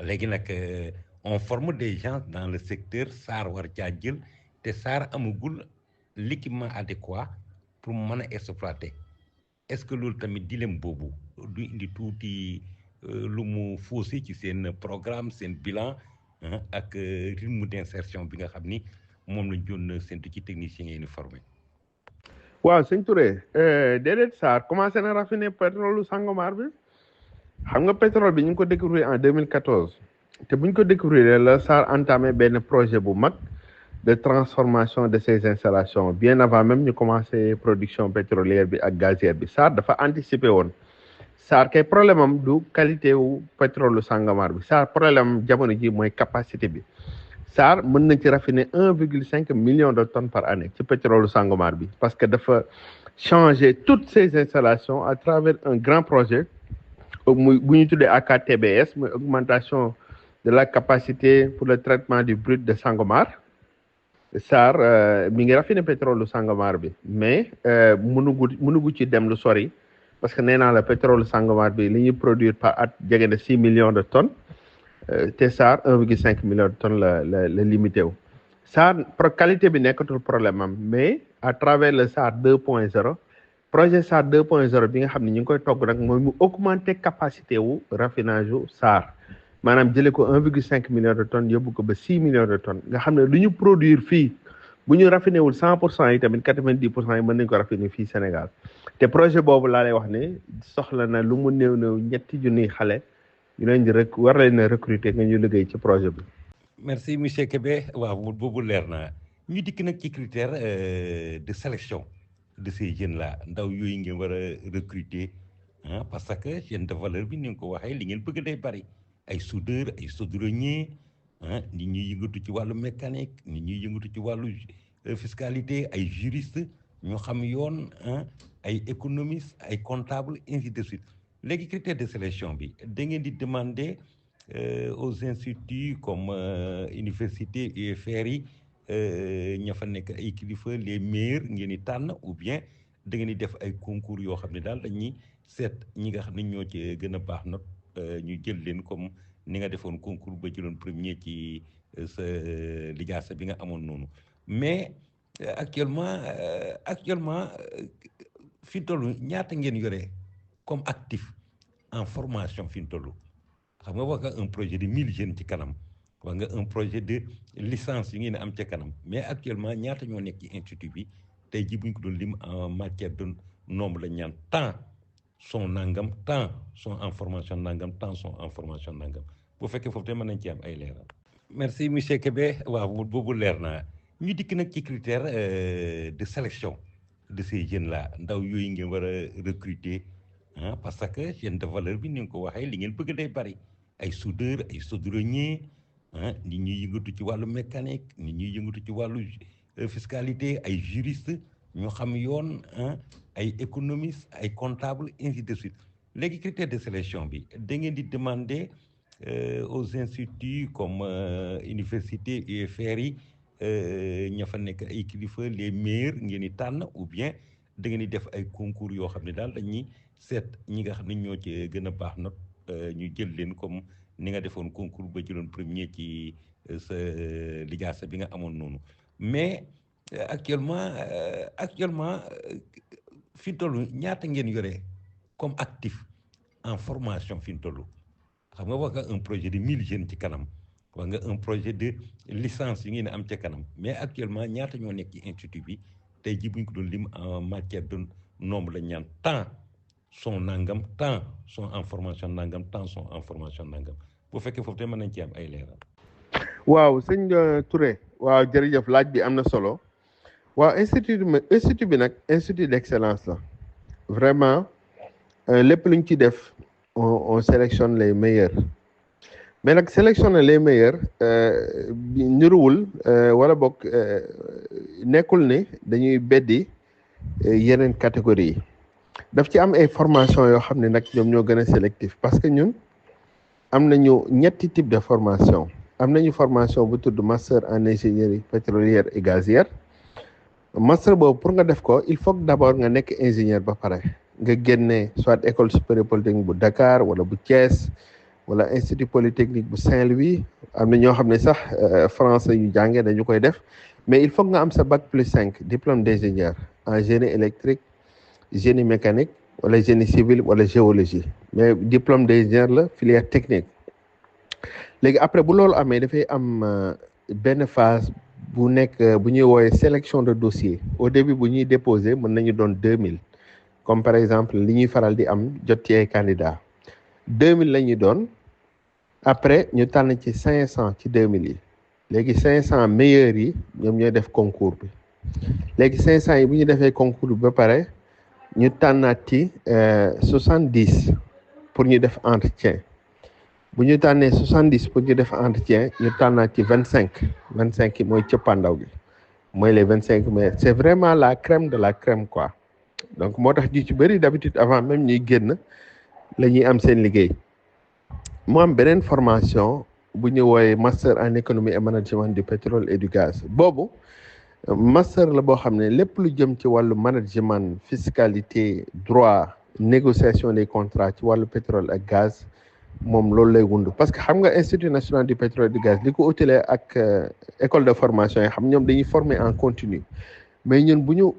léegi nag on forme des gens dans le secteur SAR war caa jël te SAR amagul l'équipement adéquat pour mën a exploiter est-ce que loolu tamit dilemme boobu du indi tuuti lu mu faussé ci seen programme seen bilan ak rythme d'insertion bi nga xam ni moom lañ doon séntu ci techniciens yi ñu formé. waaw sëñ Touré déedéet SAR commencé na raffiner pétrole Sangomar bi xam nga pétrole bi ñu ngi ko découvrir en 2014 te bu ñu ko découvrir la SAR entamé benn projet bu mag de transformation de ces installations bien avant même ñu commencé production pétrolière bi ak gazière bi SAR dafa anticiper woon SAR kay problème am du qualité wu pétrole Sangomar bi SAR problème am jamono ji mooy capacité bi SAR mën nañ ci raffiner 1,5 million de tonnes par année ci pétrole Sangomar bi parce que dafa changer toutes ces installations à travers un grand projet muy bu ñu tuddee AKTBS muy augmentation de la capacité pour le traitement du brut de Sangomar SAR mi ngi raffiner pétrole Sangomar bi mais mënugu ci dem lu sori parce que nee naa la pétrole Sangomar bi li ñuy produire par at jege na 6 millions de tonnes te SAR 1,5 million de tonnes la limité wu SAR qualité bi nekkatul problème am mais à travers le SAR 2.0 projet SAR 2.0 bi nga xam ne ñu ngi koy togg nag mooy mu augmenter capacité wu raffinage wu SAR maanaam jëlee ko 1,5 million de tonnes yóbbu ko ba 6 millions de tonnes nga xam ne lu ñu produire fii bu ñu raffiné wul 100% yi tamit 90% yi mën nañu ko raffiner fii Sénégal te projet boobu laa lay wax ne soxla na lu mu néew ñetti junniy xale ñu leen di war leen a recruter nga ñu liggéey ci projet bi. merci monsieur Kébé waaw boobu leer na ñu dikk nag ci critère de sélection de ces jeunes là ndaw yooyu ngeen war a recruter parce que chaîne de valeur bi ni nga ko waxee li ngeen bëgg day bari ay soudeur ay chaudronnier nit ñuy yëngatu ci wàllu mécanique nit ñuy yëngatu ci wàllu fiscalité ay juriste ñu xam yoon ay économiste ay comptable ainsi de suite léegi critère de sélection bi da ngeen di demander aux instituts comme université UFR yi ña fa nekk ay kilifa les meilleurs ngeen di tànn ou bien da ngeen di def ay concours yoo xam ne daal dañuy seet ñi nga xam ne ñoo ci gën a baax note ñu jël leen comme ni nga defoon concours ba jëloon premier ci sa lijaasa bi nga amoon noonu mais actuellement fi tollu ñaata ngeen yore comme actif en formation fi tollu xam nga wax nga un projet de 1000 jeunes ci kanam wax nga un projet de licence yu ngeen am ca kanam mais actuellement ñaata ñoo nekk ci institut bi tey ji bu ñu ko doon lim en matière de nombre la ñaan temps sont nangam temps sont en formation nangam temps sont en formation nangam bu fekkee foofu te mën nañ ci am ay leeral. merci monsieur Kébé waaw boobu leer na ñu dikk nag ci critère de sélection de ces jeunes là ndaw yooyu ngeen war a recruter parce que chaîne de valeur bi ni nga ko waxee li ngeen bëgg day bari ay soudeur ay chaudronnier nit ñuy yëngatu ci wàllu mécanique nit ñuy yëngatu ci wàllu fiscalité ay juriste ñu xam yoon ay économistes ay comptables ainsi de suite léegi critère de sélection bi da ngeen di demander aux instituts comme université UFR yi ña fa nekk ay kilifa les meilleurs ngeen di tànn ou bien da ngeen di def ay concours yoo xam ne daal dañuy seet ñi nga xam ne ñoo ci gën a baax note ñu jël leen comme ni nga defoon concours ba jëloon premier ci sa lijaasa bi nga amoon noonu mais actuellement fi mu toll ñaata ngeen yore comme actif en formation fi mu toll xam nga wax nga un projet de 1000 jeunes ci kanam wax nga un projet de licence yi ngeen am ca kanam mais actuellement ñaata ñoo nekk ci institut bi tey jii bu ñu ko doon lim en matière de nombre la ñaan temps sont nangam temps sont en formation nangam temps sont en formation nangam bu fekkee foofu te mën nañ ci am ay leeral. waaw sëñ Touré waaw jërëjëf laaj bi am na solo waaw institut bi nag institut d'excellence la vraiment lépp lu ñu ci def on sélectionne les meilleurs mais nag sélectionner les meilleurs niruwul wala boog nekkul ne dañuy beddi yeneen catégorie yi daf ci am ay formation yoo xam ne nag ñoom ñoo gën a sélectif parce que ñun am nañu ñetti type de formation am nañu formation bu tudd master en ingénierie pétrolière et gazière master boobu pour nga def ko il faut que d'abord nga nekk ingénieur ba pare nga génne soit école supérieure polytechnique bu Dakar wala bu Thiès wala institut polytechnique bu Saint-Louis am na ñoo xam ne sax français yu jàngee dañu koy def mais il faut que nga am sa bac +5 diplôme d'ingénieur en génie électrique génie mécanique wala génie civil wala géologie mais diplôme d'ingénieur la filière technique léegi après bu loolu amee dafay am benn phase bu nekk bu ñuy woowee sélection de dossier au début bu ñuy déposer mën nañu doon 2000 comme par exemple li ñuy faral di am jot ci ay candidats 2000 la ñuy doon après ñu tànn ci 500 ci 2000 yi léegi 500 meilleurs yi ñoom ñooy def concours bi léegi 500 yi bu ñu defee concours bi ba pare ñu tànnaat ci 70 pour ñu def entretien bu ñu tànnee 70 pour ñu def entretien ñu tànnaat ci 25 yi mooy cëppaandaw gi mooy les 25 mais c'est vraiment la crème de la crème quoi donc moo tax ji ci bëri d'habitude avant même ñuy génn la ñuy am seen liggéey mu am beneen formation bu ñu woowe master en économie et management du pétrole et du gaz boobu master la boo xam ne lépp lu jëm ci wàllu management fiscalité droit négociation des contrats ci wàllu pétrole ak gaz moom loolu lay wund parce que xam nga institut national du pétrole et du gaz li ko utalee ak école de formation yi xam ñoom dañuy former en continu mais ñun bu ñu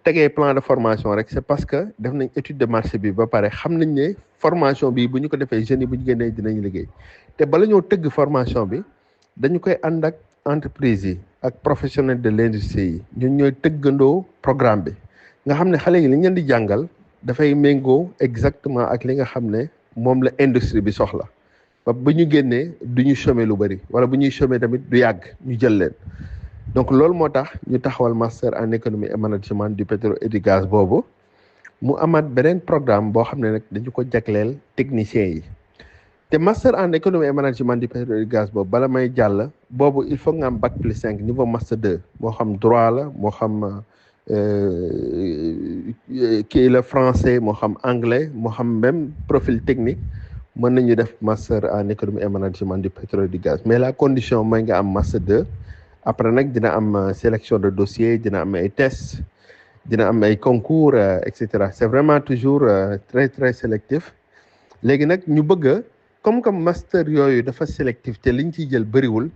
tegee plan de formation rek c'est parce que def nañ étude de marché bi ba pare xam nañ ne formation bi bu ñu ko defee jeunes yi bu ñu génnee dinañ liggéey te bala ñoo tëgg formation bi dañu koy ànd ak entreprise yi ak professionnel de l'industrie yi ñun ñooy tëggandoo programme bi nga xam ne xale yi li ñu leen di jàngal dafay méngoo exactement ak li nga xam ne moom la industrie bi soxla ba bu ñu génnee du ñu chômer lu bari wala bu ñuy chômer tamit du yàgg ñu jël leen donc loolu moo tax ñu taxawal master en économie et management du pétrole et du gaz boobu mu amaat beneen programme boo xam ne nag dañu ko jagleel techniciens yi te master en économie et management du pétrole et du gaz boobu bala may jàll boobu il faut nga am bac +5 niveau master 2 moo xam droit la moo xam kii la français moo xam anglais moo xam même profil technique mën nañu def master en économie et management du pétrole et du gaz mais la condition mooy nga am master 2 après nag dina am sélection de dossier dina am ay tests dina am ay concours et cetera c'est vraiment toujours très très sélectif léegi nag ñu bëgg comme master yooyu dafa sélectif te liñ ciy jël bëriwul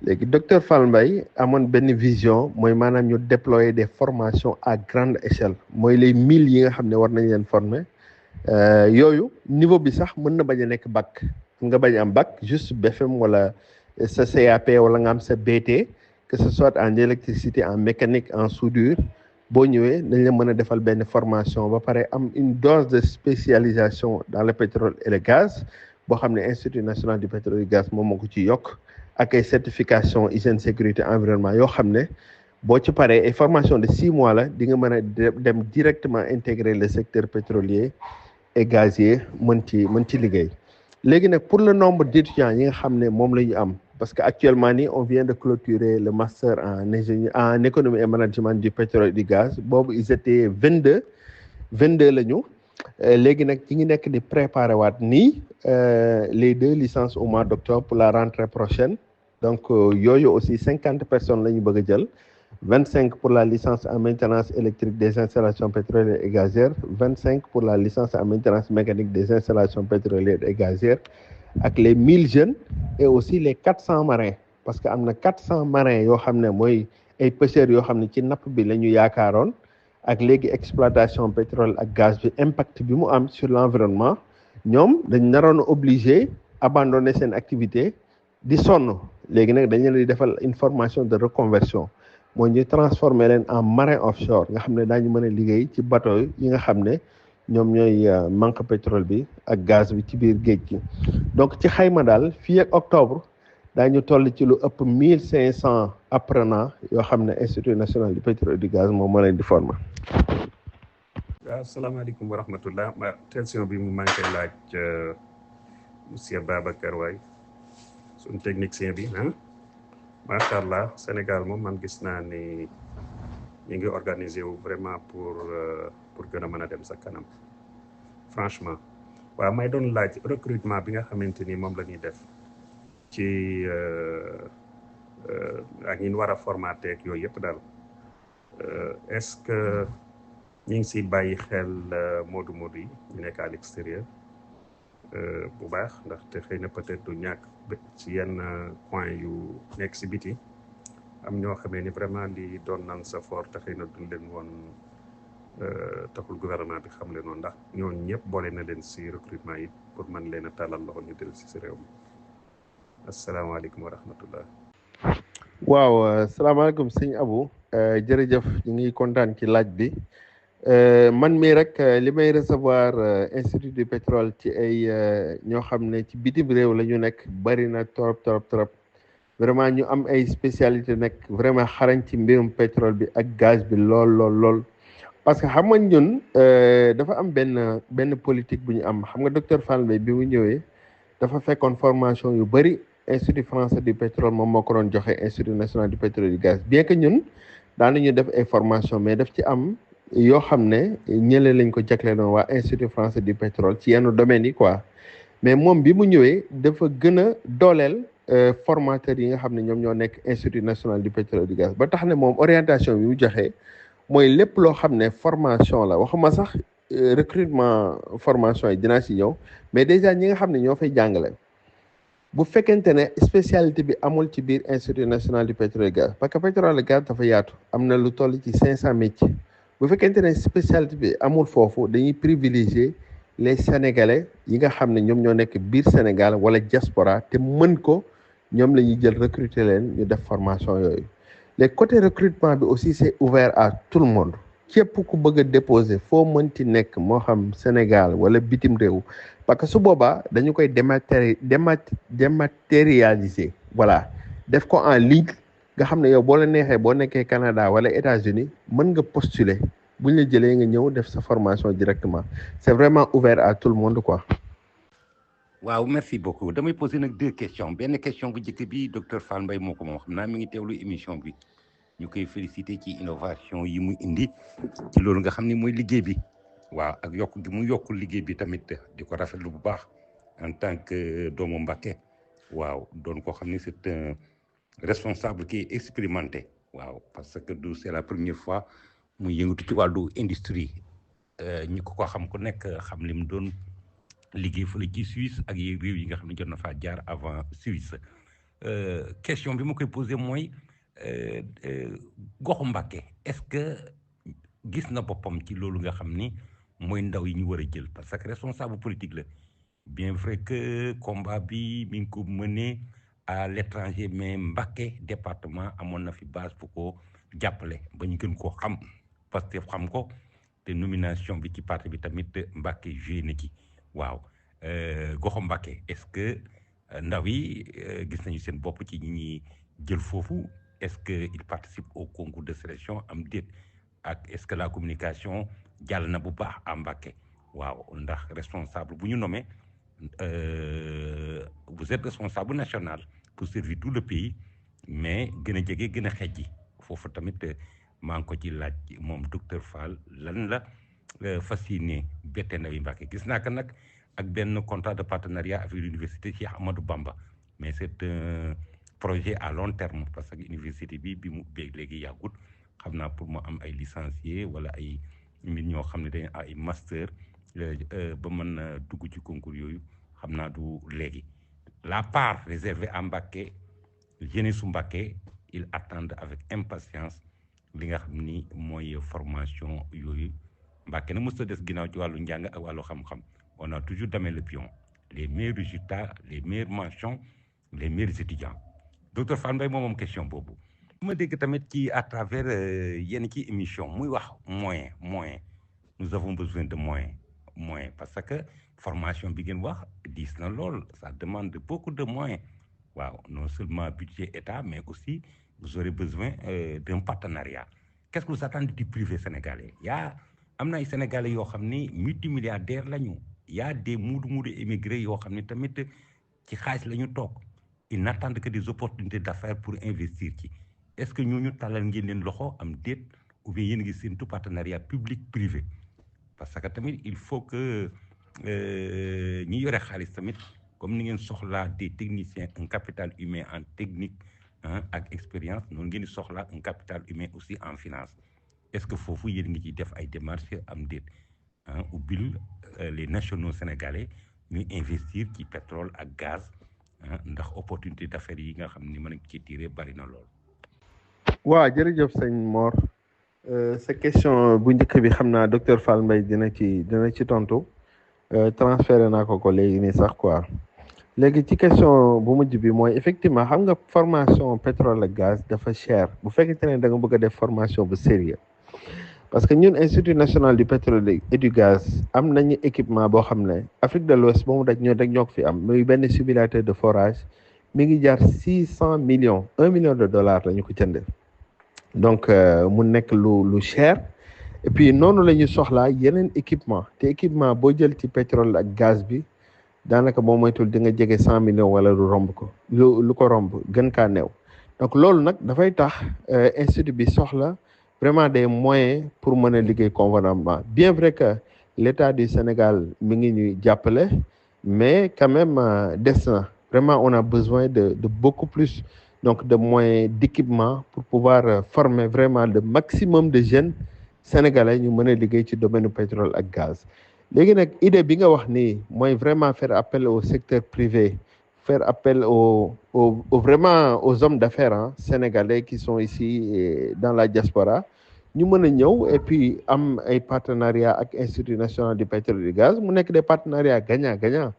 léegi docteur Fall Mbaye amoon benn vision mooy maanaam ñu déployer des formations à grande échelle mooy les 1000 yi nga xam ne war nañ leen former yooyu niveau bi sax mën na bañ a nekk bac nga bañ am bac juste BFM wala sa CAP wala nga am sa BT que ce soit en électricité en mécanique en soudure boo ñëwee dañ la mën a defal benn formation ba pare am une dose de spécialisation dans le pétrole et le gaz boo xam ne Institut national du pétrole et du gaz moom moo ko ci yokk ak ay certification hygiène sécurité environnement yoo xam ne boo ci paree ay formation de 6 mois la di nga mën a dem directement intégrer le secteur pétrolier et gazier mën ci liggéey léegi nag pour le nombre d'étudiants yi nga xam ne moom la ñu am parce que actuellement nii on vient de clôturer le master en ingénieur en économie et management du pétrole et du gaz boobu ils étaient 22 la ñu léegi nag ci ngi nekk di préparer waat nii les 2 licences au mois d'octobre pour la rentrée prochaine donc yooyu aussi 50 personnes la ñu bëgg a jël 25 pour la licence en maintenance électrique des installations pétrolières et gazières 25 pour la licence en maintenance mécanique des installations pétrolières et gazières ak les 1000 jeunes et aussi les 400 marins parce que am na 400 marins yoo xam ne mooy ay pêcheurs yoo xam ne ci napp bi la ñu yaakaaroon ak léegi exploitation pétrole ak gaz bi impact bi mu am sur l'environnement ñoom dañ naroon obligé abandonner seen activité di sonn léegi nag dañ leen di defal une formation de reconversion mooy ñu transformer leen en marin offshore nga xam ne daañu mën a liggéey ci bateau yi nga xam ne ñoom ñooy manque pétrole bi ak gaz bi ci biir géej gi donc ci xayma daal fii ak octobre daañu toll ci lu ëpp 1500 apprenants yoo xam ne Institut national du pétrole et du gaz moom moo leen di former. waaw asalaamaaleykum wa rahmatullah question bi mu manqué laaj monsieur Babacar Waye suñu technicien bi macha allah Sénégal moom man gis naa ni ñu ngi organiser wu vraiment pour gën a mën a dem sa kanam franchement waaw may doon laaj recrutement bi nga xamante ni moom la ñuy def ci ak ñi war a formaté ak yooyu yëpp daal est-ce que ñu ngi siy bàyyi xel moodu yi ñu nekk à l'extérieur bu baax ndaxte xëy na peut-être du ñàkk ci yenn point yu nekk si biti am ñoo xamee ni vraiment li doon nan sa fort te xëy na duñ leen woon taxul gouvernement bi xam leen noonu ndax ñooñu ñëpp boole na leen si recrutement yi pour mën leen a tàllal loxo ñu dellu si réew mi asalaamaaleykum wa rahmatullah. waaw salaamaaleykum sëñ Abou jërëjëf ñu ngi kontaan ci laaj bi man mii rek li may recevoir institut du pétrole ci ay ñoo xam ne ci bitim réew la ñu nekk bari na trop vraiment ñu am ay spécialité nekk vraiment xarañ ci mbirum pétrole bi ak gaz bi lool parce que xam nga ñun dafa am benn politique bu ñu am xam nga docteur Fall Mbaye bi mu ñëwee dafa fekkoon formation yu bari institut français du pétrole moom moo ko doon joxe institut national du pétrole et du gaz bien que ñun daanañu def ay formation mais daf ci am yoo xam ne ñële lañ ko jagleeloon waa institut français du pétrole ci yenn domaines yi quoi mais moom bi mu ñëwee dafa gën a dooleel formateurs yi nga xam ne ñoom ñoo nekk institut national du pétrole et du gaz ba tax ne moom orientation bi mu joxee mooy lépp loo xam ne formation la waxuma sax recrutement formation yi dinaa si ñëw mais déjà ñi nga xam ne ñoo fay jàngale bu fekkente ne spécialité bi amul ci biir institut national du pétrole et gaz parce que pétrole et gaz dafa yaatu am na lu toll ci 500 métiers bu fekkente ne spécialité bi amul foofu dañuy privilégier les sénégalais yi nga xam ne ñoom ñoo nekk biir Sénégal wala diaspora te mën ko ñoom la ñuy jël recruter leen ñu def formation yooyu les côté recrutement bi aussi c'est ouvert à tout le monde képp ku bëgg a déposer foo mënti nekk moo xam Sénégal wala bitim réew parce que su boobaa dañu koy dématérialiser voilà def ko en ligne nga xam ne yow boo la neexee boo nekkee Canada wala États-Unis mën nga postuler bu ñu la jëlee nga ñëw def sa formation directement c'est vraiment ouvert à tout le monde quoi. waaw merci beaucoup damay poser nag 2 questions benn question bu njëkk bi docteur Fall Mbaye moo ko moom xam naa mi ngi teewlu émission bi ñu koy féliciter ci innovation yi mu indi ci loolu nga xam ne mooy liggéey bi waaw ak yokk gi mu yokk liggéey bi tamit di ko rafetlu bu baax en tant que doomu Mbacké waaw doon koo xam ne c'est un responsable qui est expérimenté waaw parce que c'est la première fois muy yëngatu ci wàllu industrie ñi ko xam ku nekk xam li mu doon liggéey fële ci Suisse ak yi réew yi nga xam ne jot na faa jaar avant Suisse question bi ma koy posé mooy goxu Mbacké est-ce que gis na boppam ci loolu nga xam ni mooy ndaw yi ñu war a jël parce que responsable politique la bien vrai que combat bi mi ngi ko mené à l'étranger mais Mbacké département amoon na fi base bu ko jàppale ba ñu gën koo xam parce que xam ko te nomination bi ci parti bi tamit Mbacké joué na ci waaw goxu Mbacké est-ce que ndaw yi gis nañu seen bopp ci ñi ñuy jël foofu est-ce que il participe au concours de sélection am déet ak est-ce que la communication jàll na bu baax à Mbacké waaw ndax responsable bu ñu nommé vous êtes responsable national pour servir tout le pays mais gën a jege gën a xejji foofu tamit maa ngi ko ci laaj moom docteur Fall lan la fas yéene bette Ndawi Mbacké gis naa ko nag ak benn contrat de partenariat avec l'université Cheikh Ahmadou Bamba mais c'est un projet à long terme parce que université bi mu ubbeeg léegi yàggut xam naa pour mu am ay licenciés wala ay nit ñoo xam ne dañ ay master ba mën a dugg ci concours yooyu xam naa du léegi la part réservée à Mbacké jeunesse su Mbacké ils attendent avec impatience li nga xam ni mooy formation yooyu Mbacké na mos a des ginnaaw ci wàllu njàng ak wàllu xam-xam on a toujours damé le pion les meilleurs résultats les meilleures mentions les meilleurs étudiants docteur Fall Mbaye moom question boobu. ma dégg tamit ci à travers yenn ci émission muy wax moyen nous avons besoin de moyens parce que formation bi ngeen wax diis na lool ça demande beaucoup de moyens waaw non seulement budget état mais aussi vous aurez besoin d'un partenariat qu'est-ce que vous attendez du privé sénégalais am na ay sénégalais yoo xam ni multimilliardaires lañu y a des muudu émigrés yoo xam ni tamit ci xaalis la ñu toog ils n'attendent que des opportunités d'affaires pour investir ci est-ce que ñooñu tàllal ngeen leen loxo am déet ou bien yéen ngi seen tout partenariat public privé parce que tamit il faut que ñi yore xaalis tamit comme ni ngeen soxlaa des techniciens un capital humain en technique ak expérience noonu ngeen di soxlaa un capital humain aussi en finance est-ce que foofu yéen ngi ciy def ay démarches am déet ubbil les nationaux sénégalais ñuy investir ci pétrole ak gaz ndax opportunité d'affaires yi nga xam ni mën nañ ci tirer bari na lool. waaw jërëjëf sëñ Mor sa question bu njëkk bi xam naa docteur Fall Mbaye dina ci tontu transféré naa ko léegi nii sax quoi léegi ci question bu mujj bi mooy effectivement xam nga formation pétrole ak gaz dafa cher bu fekkente ne da nga bëgg a def formation bu sérieux parce que ñun institut national du pétrole et du gaz am nañu équipement boo xam ne Afrique de l'Ouest ba mu daj ñoo ko fi am muy benn simulateur de forage mi ngi jaar 600 millions $1 million la ñu ko jënd donc mu nekk lu cher et puis noonu la ñu soxlaa yeneen équipement te équipement boo jël ci pétrole ak gaz bi daanaka boo moytul di nga jege 100 millions wala lu romb ko lu ko romb gën kaa néew donc loolu nag dafay tax institut bi soxla vraiment des moyens pour mën a liggéey convenablement bien vrai que l'État du Sénégal mi ngi ñuy jàppale mais quand même des na vraiment on a besoin de beaucoup plus donc de moyens d'équipement pour pouvoir former vraiment le maximum de jeunes sénégalais ñu mën a liggéey ci domaine pétrole ak gaz léegi nag idée bi nga wax nii mooy vraiment faire appel au secteur privé faire appel vraiment aux hommes d'affaires sénégalais qui sont ici dans la diaspora ñu mën a ñëw et puis am ay partenariat ak institut national du pétrole et du gaz mu nekk des partenariats gagnant-gagnant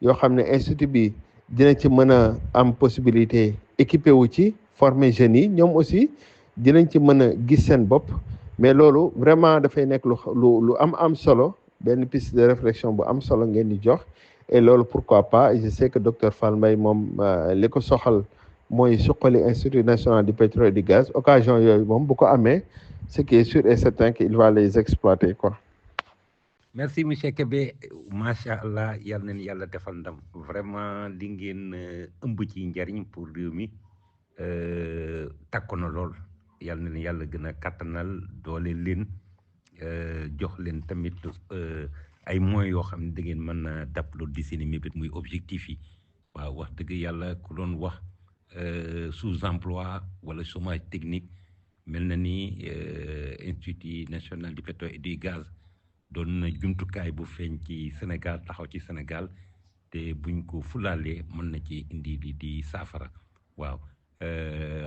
yoo xam ne institut bi dina ci mën a am possibilité équipé wu ci former jeunes yi ñoom aussi dinañ ci mën a gis seen bopp mais loolu vraiment dafay nekk lu am solo benn piste de réflexion bu am solo ngeen di jox et loolu pourquoi pas je sais que docteur Fall Mbaye moom li ko soxal mooy suqali institut national du pétrole et du gaz occasion yooyu moom bu ko amee ce qui est sûr et certain qu'il va les exploiter quoi. merci monsieur Kébé macha allah yal na ni yàlla defal ndam vraiment li ngeen ëmb ci njariñ pour réew mi takku na lool yal na ni yàlla gën a kattanal doole leen jox leen tamit ay moyens yoo xam ne da ngeen mën a dab loolu di seen mébét muy objectif yi waaw wax dëgg yàlla ku doon wax sous-emploi wala chômage technique mel na ni institut national du pétrole et du gaz doon na jumtukaay bu feeñ ci Sénégal taxaw ci Sénégal te buñ ko fulaalee mën na ci indi li di saafara waaw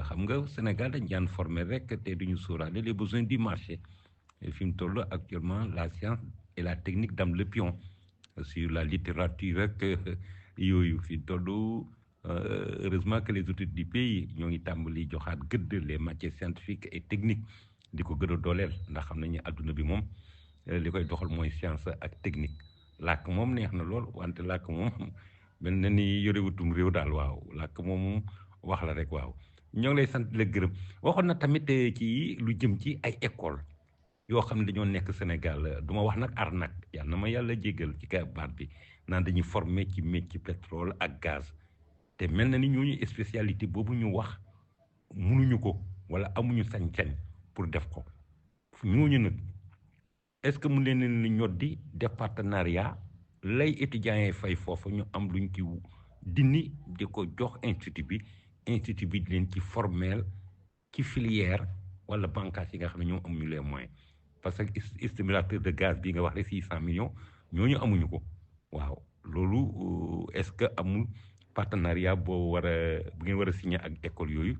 xam nga Sénégal dañ daan former rek te duñu sóoraale les besoins du marché fi mu toll actuellement la science et la technique dam le pion sur la littérature rek yooyu fi mu toll heureusement que les autorités du pays ñoo ngi tàmbali joxaat gëdd les matières scientifiques et techniques di ko gën a dooleel ndax xam nañu adduna bi moom li koy doxal mooy science ak technique làkk moom neex na lool wante làkk moom mel na ni yorewutum réew daal waaw làkk moom wax la rek waaw ñoo ngi lay sant la gërëm waxoon na tamit ci lu jëm ci ay école yoo xam ne dañoo nekk Sénégal du ma wax nag arnaque yàlla na ma yàlla jéggal ci kay baat bi naan dañuy former ci métier pétrole ak gaz te mel na ni ñooñu spécialité boobu ñu wax mënuñu ko wala amuñu sañ-sañ pour def ko ñooñu nag est-ce que mu leen ni ñoddi def partenariat lay étudiants yi fay foofu ñu am luñ ci dindi di ko jox institut bi di leen ci formel ci filière wala bànqaas yi nga xam ne ñoom amuñu les moyens parce que stimulateur de gaz bi nga wax rek 600 millions ñooñu amuñu ko waaw loolu est-ce que amul partenariat boo war a bu ngeen war a signer ak école yooyu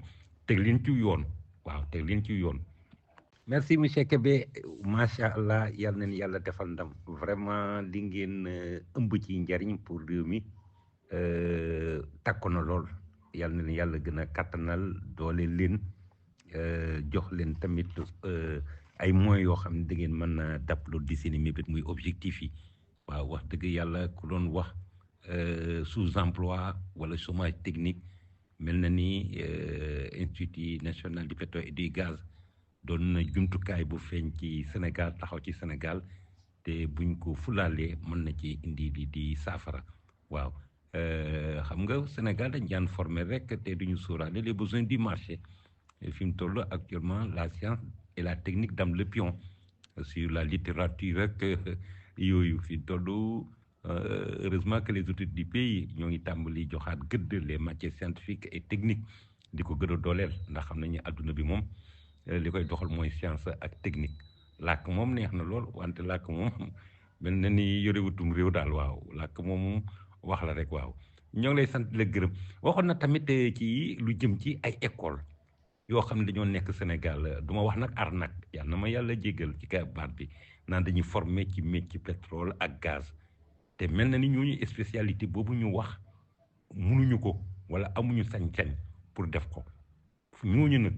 teg leen ci yoon waaw teg leen ci yoon. merci monsieur Kébé macha allah yal na ni yàlla defal ndam vraiment li ngeen ëmb ci njariñ pour réew mi takku na lool yal na ni yàlla gën a kattanal doole leen jox leen tamit ay moyens yoo xam ne da ngeen mën a dab loolu di seen mébét muy objectif yi waaw wax dëgg yàlla ku doon wax sous-emploi wala chômage technique mel na ni institut national du pétrole et du gaz doon na jumtukaay bu feeñ ci Sénégal taxaw ci Sénégal te buñ ko fulaalee mën na ci indi di saafara waaw xam nga Sénégal dañ daan former rek te duñu sóoraale les besoins du marché fi mu toll actuellement la science et la technique dam le pion sur la littérature rek yooyu fi mu toll heureusement que les autorités du pays ñoo ngi tàmbali joxaat gëdd les matières scientifiques et techniques di ko gën a dooleel ndax xam nañu adduna bi moom li koy doxal mooy science ak technique làkk moom neex na lool wante làkk moom mel na ni yorewutum réew daal waaw làkk moom wax la rek waaw ñoo ngi lay sant la gërëm waxoon na tamit ci lu jëm ci ay école yoo xam ne dañoo nekk Sénégal du ma wax nag arnaque yàlla na ma yàlla jéggal ci kay baat bi naan dañuy former ci métier pétrole ak gaz te mel na ni ñooñu spécialité boobu ñu wax mënuñu ko wala amuñu sañ-sañ pour def ko ñooñu nag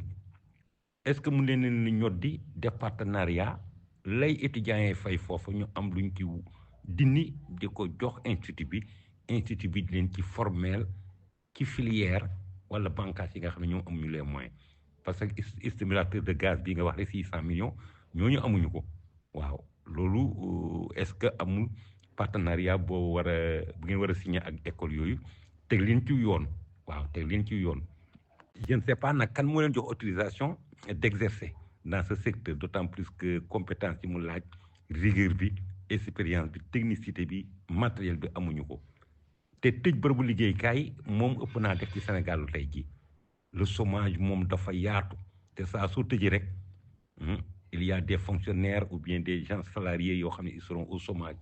est-ce que mu leen ni ñoddi def partenariat lay étudiants yi fay foofu ñu am luñ ci dindi di ko jox institut bi di leen ci formel ci filière wala bànqaas yi nga xam ne ñoom amuñu les moyens parce que stimulateur de gaz bi nga wax rek 600 millions ñooñu amuñu ko waaw loolu est-ce que amul partenariat boo war a bu ngeen war a signer ak école yooyu teg leen ci yoon waaw teg leen ci yoon. je ne sais pas nag kan moo leen jox autorisation d'exercer dans ce secteur d'autant plus que compétence yi mu laaj rigueur bi expérience bi technicité bi matériel bi amuñu ko te tëj bërëbu liggéeykaay moom ëpp naa def ci Sénégal lu tey ji le chômage moom dafa yaatu te saa soo tëjee rek il y a des fonctionnaires ou bien des gens salariés yoo xam ne ils seront au chômage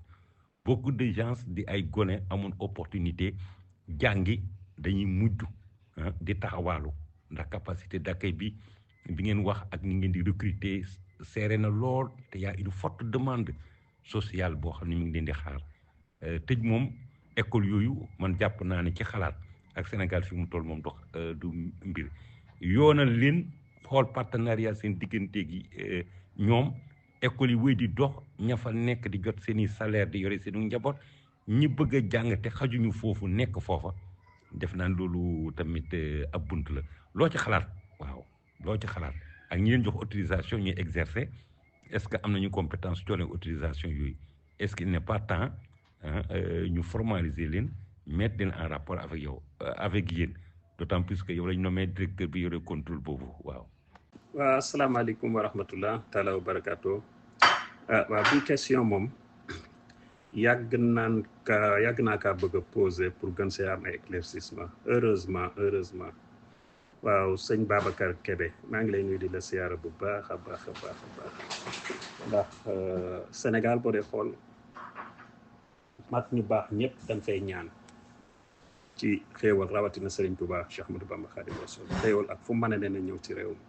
beaucoup de gens di ay gone amoon opportunité jàngi dañuy mujj di taxawaalu ndax capacité d'accueil bi ngeen wax ak ni ngeen di recruter serré na lool te y a une forte demande sociale boo xam ne mi ngi leen di xaar tëj moom école yooyu man jàpp naa ne ci xalaat ak Sénégal fi mu toll moom dox du mbir yoonal leen xool partenariat seen diggante gi ñoom école yi wéy di dox ña fa nekk di jot seeni salaire di yore seeni njaboot ñi bëgg a jàng te xajuñu foofu nekk foofa def naa loolu tamit ab bunt la loo ci xalaat waaw loo ci xalaat ak ñi leen jox autorisation ñuy exercer est-ce que am nañu compétence coole autorisation yooyu est-ce qu'il n'est pas temps ñu formaliser leen mettre leen en rapport avec yow avec yéen d'autant plus que yow lañ nommé directeur bi yore contrôle boobu waaw. waaw asalaamaaleykum wa rahmatullah taala wa barakaatu. waaw bi question moom yàgg naa kaa bëgg a poser pour gën see am ay éclaircissement heureusement waaw sëñ Babacar Kébé maa ngi lay nuyu di la siyaara bu baax a baax ndax Sénégal boo dee xool mag ñu baax ñëpp dañ fay ñaan ci xéewal rawatina Serigne Touba Cheikh Ahmadou Bamba Khadim Rassoul xéewal ak fu mu mën a ne ñëw ci réew mi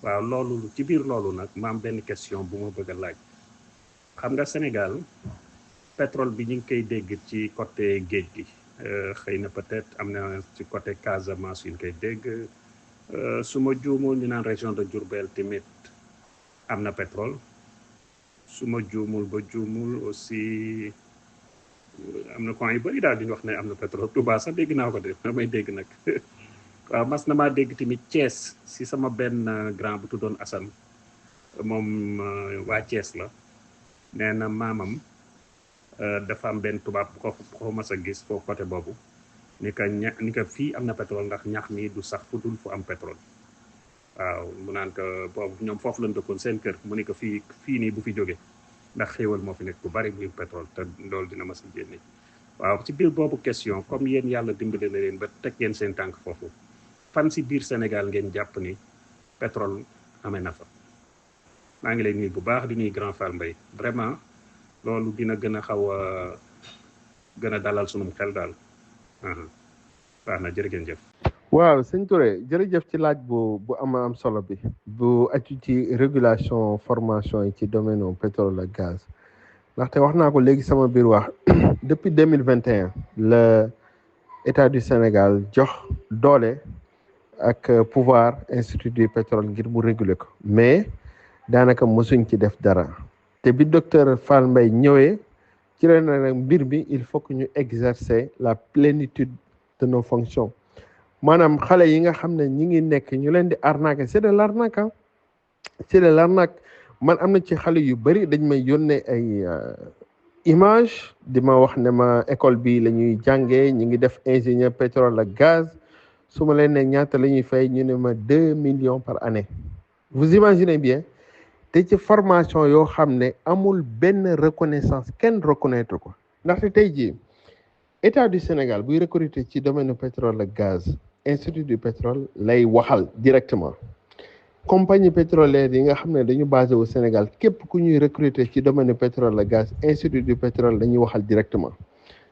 waaw loolu ci biir loolu nag ma am benn question bu ma bëgg a laaj xam nga Sénégal pétrole bi ñu ngi koy dégg ci côté géej gi xëy na peut-être am na ci côté Casamance yu ñu koy dégg su ma juumul ñu naan région de Diourbel tamit am na pétrole su ma juumul ba juumul aussi am na coin yu bëri daal di ñu wax ne am na pétrole Touba sax dégg naa ko de damay dégg nag waaw mas na maa dégg tamit Thiès si sama benn grand bu tuddoon Assane moom waa Thiès la nee na maamam dafa am benn tubaab bu ko mas a gis foofu côté boobu ni ka fii am na pétrole ndax ñax mi du sax fu dul fu am pétrole. waaw mu naan ko boobu ñoom foofu lañ dëkkoon seen kër mu ni ko fii nii bu fi jóge ndax xéewal moo fi nekk bu bari muy pétrole te loolu dina ma si génne. waaw ci biir boobu question comme yéen yàlla dimbale na leen ba teg ngeen seen tànk foofu fan si biir Sénégal ngeen jàpp ni pétrole amee na fa. maa ngi lay nuyu bu baax di nuyu Grand Fall Mbaye vraiment loolu dina gën a xaw a gën a dalal sunum xel daal. baax na jërëjëf. waaw sëñ Touré jërëjëf ci laaj bu am solo bi bu aju ci régulation formation yi ci domaine pétrole ak gaz ndaxte wax naa ko léegi sama biir wax depuis 2021 le état du Sénégal jox doole ak pouvoir institut du pétrole ngir mu réguler ko mais daanaka mosuñ ci def dara te bi docteur Fall Mbaye ñëwee ci la nag mbir bi il faut que ñu exercer la plénitude de nos fonctions maanaam xale yi nga xam ne ñi ngi nekk ñu leen di arnaquer c'est de l'arnaque c'est de l'arnaque man am na ci xale yu bari dañ may yónnee ay image di ma wax ne ma école bi la ñuy jàngee ñi ngi def ingénieur pétrole ak gaz su ma leen ne ñaata la ñuy fay ñu ne ma 2 millions par année vous imaginez bien te ci formation yoo xam ne amul benn reconnaissance kenn reconnaître ko ndaxte tey jii état du Sénégal buy recruter ci domaine pétrole ak gaz institut du pétrole lay waxal directement compagnie pétrolière yi nga xam ne dañu basé au Sénégal képp ku ñuy recruter ci domaine pétrole ak gaz institut du pétrole dañuy waxal directement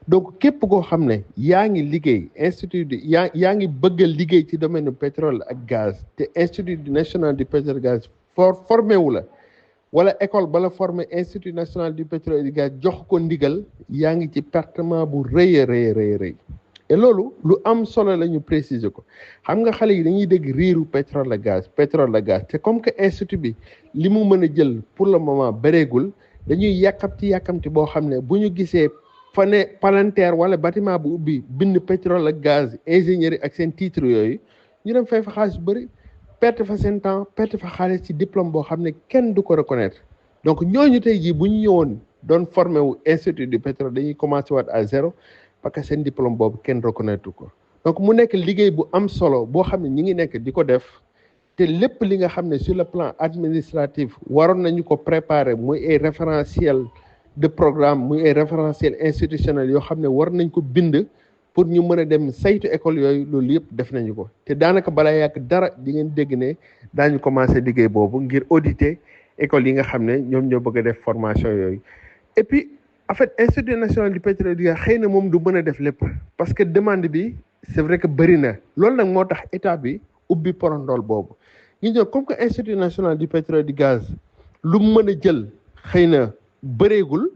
donc képp koo xam ne yaa ngi liggéey institut du yaa ngi bëgg a liggéey ci domaine pétrole ak gaz te institut national du pétrole gaz formé wu la wala école bala formé institut national du pétrole et du gaz jox ko ndigal yaa ngi ci pertement bu rëy a rëy et loolu lu am solo la ñu préciser ko xam nga xale yi dañuy dégg riiru pétrole ak gaz te comme que institut bi li mu mën a jël pour le moment bëreegul dañuy yàkkamti boo xam ne bu ñu gisee fane palanteer wala bâtiment bu ubbi bind pétrole ak gaz ingénierie ak seen titre yooyu ñu dem fay fa xaalis bu bëri perte fa seen temps perte fa xaalis ci diplôme boo xam ne kenn du ko reconnaître donc ñooñu tey jii bu ñu ñëwoon doon formé wu institut du pétrole dañuy commencé waat à zéro parce que seen diplôme boobu kenn reconnaître ko donc mu nekk liggéey bu am solo boo xam ne ñi ngi nekk di ko def te lépp li nga xam ne sur le plan administratif waroon nañu ko préparer muy ay référentiel de programme muy ay référentiel institutionnel yoo xam ne war nañ ko bind pour ñu mën a dem saytu école yooyu loolu yëpp def nañu ko te daanaka balaa yàgg dara di ngeen dégg ne daañu commencé liggéey boobu ngir auditer école yi nga xam ne ñoom ñoo bëgg a def formation yooyu et puis en fait institut national du pétrole du gaz xëy na moom du mën a def lépp parce que demande bi c'est vrai que bëri na loolu nag moo tax état bi ubbi porondool boobu ñu ñëw comme que institut national du pétrole du gaz lu mu mën a jël xëy na bëreegul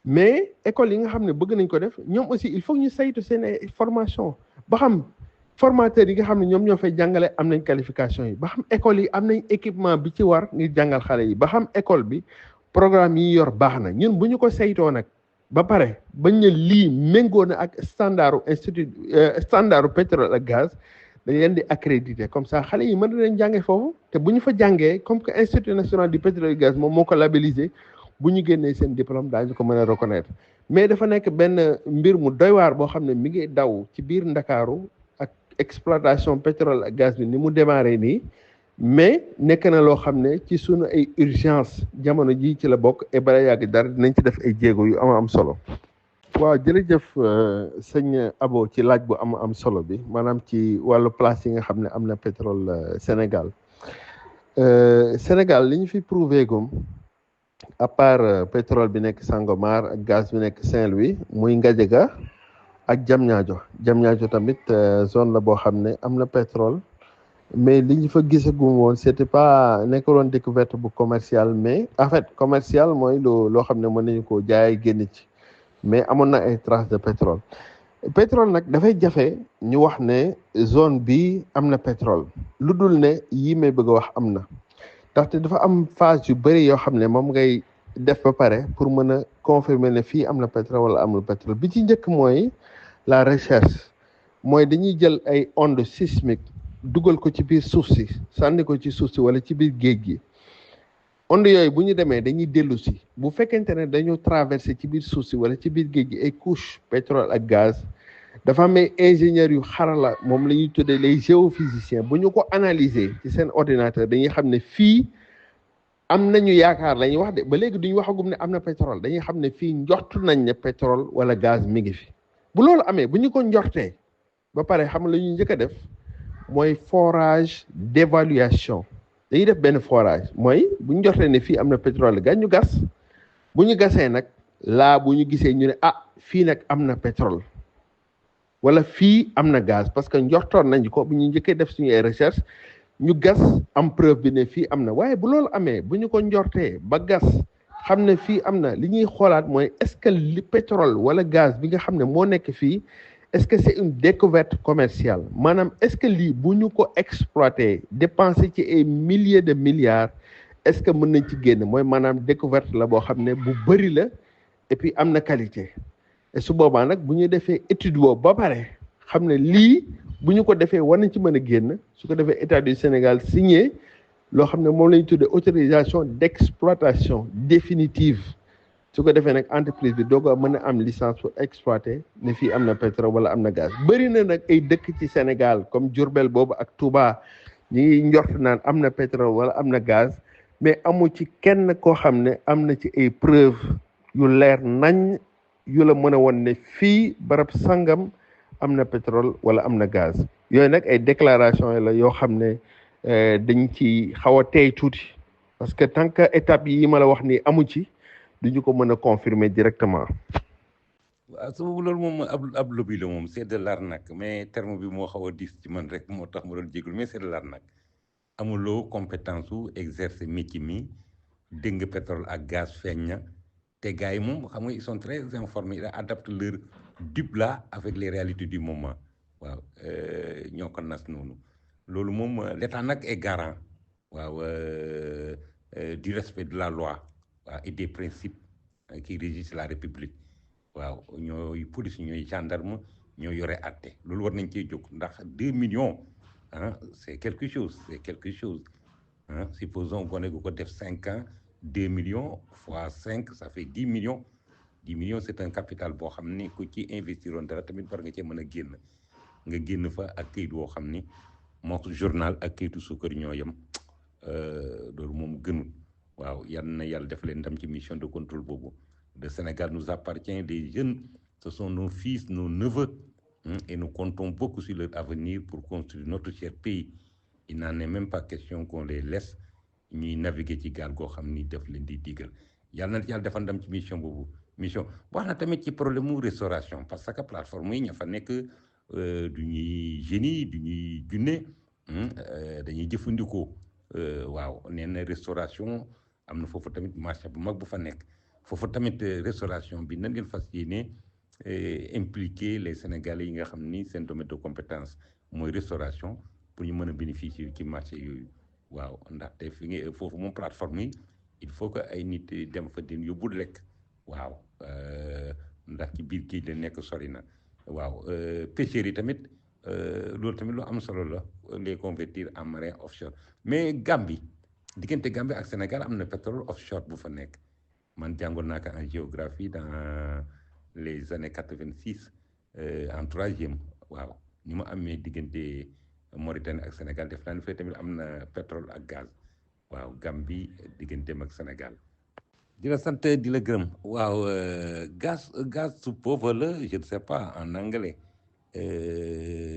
mais école yi nga xam ne bëgg nañ ko def ñoom aussi il faut ñu saytu seen formation ba xam formateurs yi nga xam ne ñoom ñoo fay jàngale am nañ qualification yi ba xam école yi am nañ équipement bi ci war ngir jàngal xale yi ba xam école bi programme yi yor baax na ñun bu ñu ko saytoo nag ba pare bañ ne lii méngoo na ak standardu institut standardu pétrole ak gaz dañ leen di accréditer comme ça xale yi mën na leen jàngee foofu te bu ñu fa jàngee comme que institut national du pétrole et du gaz moom moo ko labellisé bu ñu génnee seen diplôme daañu ko mën a reconnaître mais dafa nekk benn mbir mu doy waar boo xam ne mi ngi daw ci biir Ndakaaru ak exploitation pétrole ak gaz bi ni mu démarré nii mais nekk na loo xam ne ci sunu ay urgence jamono ji ci la bokk et bala yàgg dara dinañ ci def ay jéego yu am solo. waaw jërëjëf sëñ Abo ci laaj bu am solo bi maanaam ci wàllu place yi nga xam ne am na pétrole Sénégal Sénégal li ñu fi prouvé gum à part pétrole bi nekk Sangomar ak gaz bi nekk Saint-Louis muy Ngadiaga ak Diamniadio tamit zone la boo xam ne am na pétrole mais li ñu fa gisagum woon c'était pas nekkuloon découverte bu commercial mais en fait commercial mooy loo xam ne mën nañu ko jaay génn ci mais amoon na ay traces de pétrole nag dafay jafe ñu wax ne zone bi am na pétrole lu dul ne yii may bëgg a wax am na ndaxte dafa am phase yu bëri yoo xam ne moom ngay def ba pare pour mën a confirmer ne fii am na pétrole wala amul pétrole bi ci njëkk mooy la recherche mooy dañuy jël ay ondes sismiques dugal ko ci biir suuf si sànni ko ci suuf si wala ci biir géej gi ondes yooyu bu ñu demee dañuy dellu si bu fekkente ne dañoo traversé ci biir suuf si wala ci biir géej gi ay couche pétrole ak gaz dafa am ay ingénieurs yu xarala moom la ñuy tuddee les géophysiciens bu ñu ko analyser ci seen ordinateur dañuy xam ne fii am nañu yaakaar la ñuy wax de ba léegi duñu waxagum ne am na pétrole dañuy xam ne fii njort nañ ne pétrole wala gaz mi ngi fi bu loolu amee bu ñu ko njortee ba pare xam la ñuy njëkk a def mooy forage d'évaluation dañuy def benn forage mooy bu ñu njortee ne fii am na pétrole gaz ñu gas bu ñu gasee nag laa bu ñu gisee ñu ne fii nag am na pétrole wala fii am na gaz parce que njortoon nañ ko bu ñu njëkkee def suñu ay recherche ñu gas am preuve bi ne fii am na waaye bu loolu amee bu ñu ko njortee ba gas xam ne fii am na li ñuy xoolaat mooy est-ce que li pétrole wala gaz bi nga xam ne moo nekk fii est-ce que c'est une découverte commerciale maanaam est-ce que lii bu ñu ko exploité dépenser ci ay milliers de milliards est-ce que mën nañ ci génn mooy maanaam découverte la boo xam ne bu bëri la et puis am na qualité et su boobaa nag bu ñu defee étude boobu ba pare xam ne lii bu ñu ko defee war nañ ci mën a génn su ko defee état du Sénégal signé loo xam ne moom la ñu tuddee autorisation d'exploitation définitive su ko defee nag entreprise bi doog a mën a am licence pour exploiter ne fii am na pétrole wala am na gaz bëri na nag ay dëkk ci Sénégal comme Diourbel boobu ak Touba ñi ngi njort naan am na pétrole wala am na gaz mais amu ci kenn koo xam ne am na ci ay preuve yu leer nañ yu la mën a won ne fii barab sangam am na pétrole wala am na gaz yooyu nag ay déclaration la yoo xam ne dañ ci xaw a teey tuuti parce que tant que étape yi ma la wax ni amu ci duñu ko mën a confirmer directement. waaw su loolu moom ab lobby la moom c'est de l'arnaque mais terme bi moo xaw a diis ci man rek moo tax ma doon jégul mais c'est de l'arnaque amuloo compétence su exercer métier mi dégg nga pétrole ak gaz feeñ na te gars yi moom xam nga ils sont très informés ils adaptent leur dupla avec les réalités du moment waaw ñoo ko nas noonu loolu moom l'état nag est garant waaw du respect de la loi waaw et des principes qui régissent la République waaw ñooy police ñooy gendarme ñoo yore àtte loolu war nañ cee jóg ndax 2 millions c'est quelque chose supposons gone gu ko def 5 ans 2 millions fois 5 ça fait 10 millions 10 millions c'est un capital boo xam ni ku ci investiroon dara tamit war nga cee mën a génn fa ak kayit woo xam ni moo journal ak kayitu suukar ñoo yem loolu moom gënul waaw yal na yàlla def leen ndam ci mission de contrôle boobu le Sénégal nous appartient des jeunes ce sont nos fils nos neveux et nous comptons beaucoup sur leur avenir pour construire notre cher pays il n'en est même pas question qu'on les laisse ñuy naviguer ci gaal goo xam ni def leen di digal yàlla na yàlla defal ndam ci mission boobu wax na tamit ci problème mu restauration parce que plateforme yi ña fa nekk du ñuy génie du ñuy junne dañuy jëfandikoo waaw nee na restauration am na foofu tamit marché bu mag bu fa nekk foofu tamit restauration bi nan ngeen fas yéene impliquer les Sénégalais yi nga xam ni seen domaine de compétence mooy restauration pour ñu mën a bénéficier ci marché yooyu waaw ndaxte fi nga foofu moom plateforme yi il faut que ay nit dem fa din yóbbu lekk waaw ndax ci biir géej la nekk sori na waaw pêcheurs yi tamit loolu tamit lu am solo la les convertir en marin offshore mais Gambie diggante Gambie ak Sénégal am na pétrole offshore bu fa nekk man jàngoon naa ko en géographie dans les années 86 en 3e waaw ni ma amee diggante Mauritanie ak Sénégal def naa ne fee tamit am na pétrole ak gaz waaw Gambie digganteem ak Sénégal di la sant di la gërëm waaw gaz su pauvre la je ne sais pas en anglais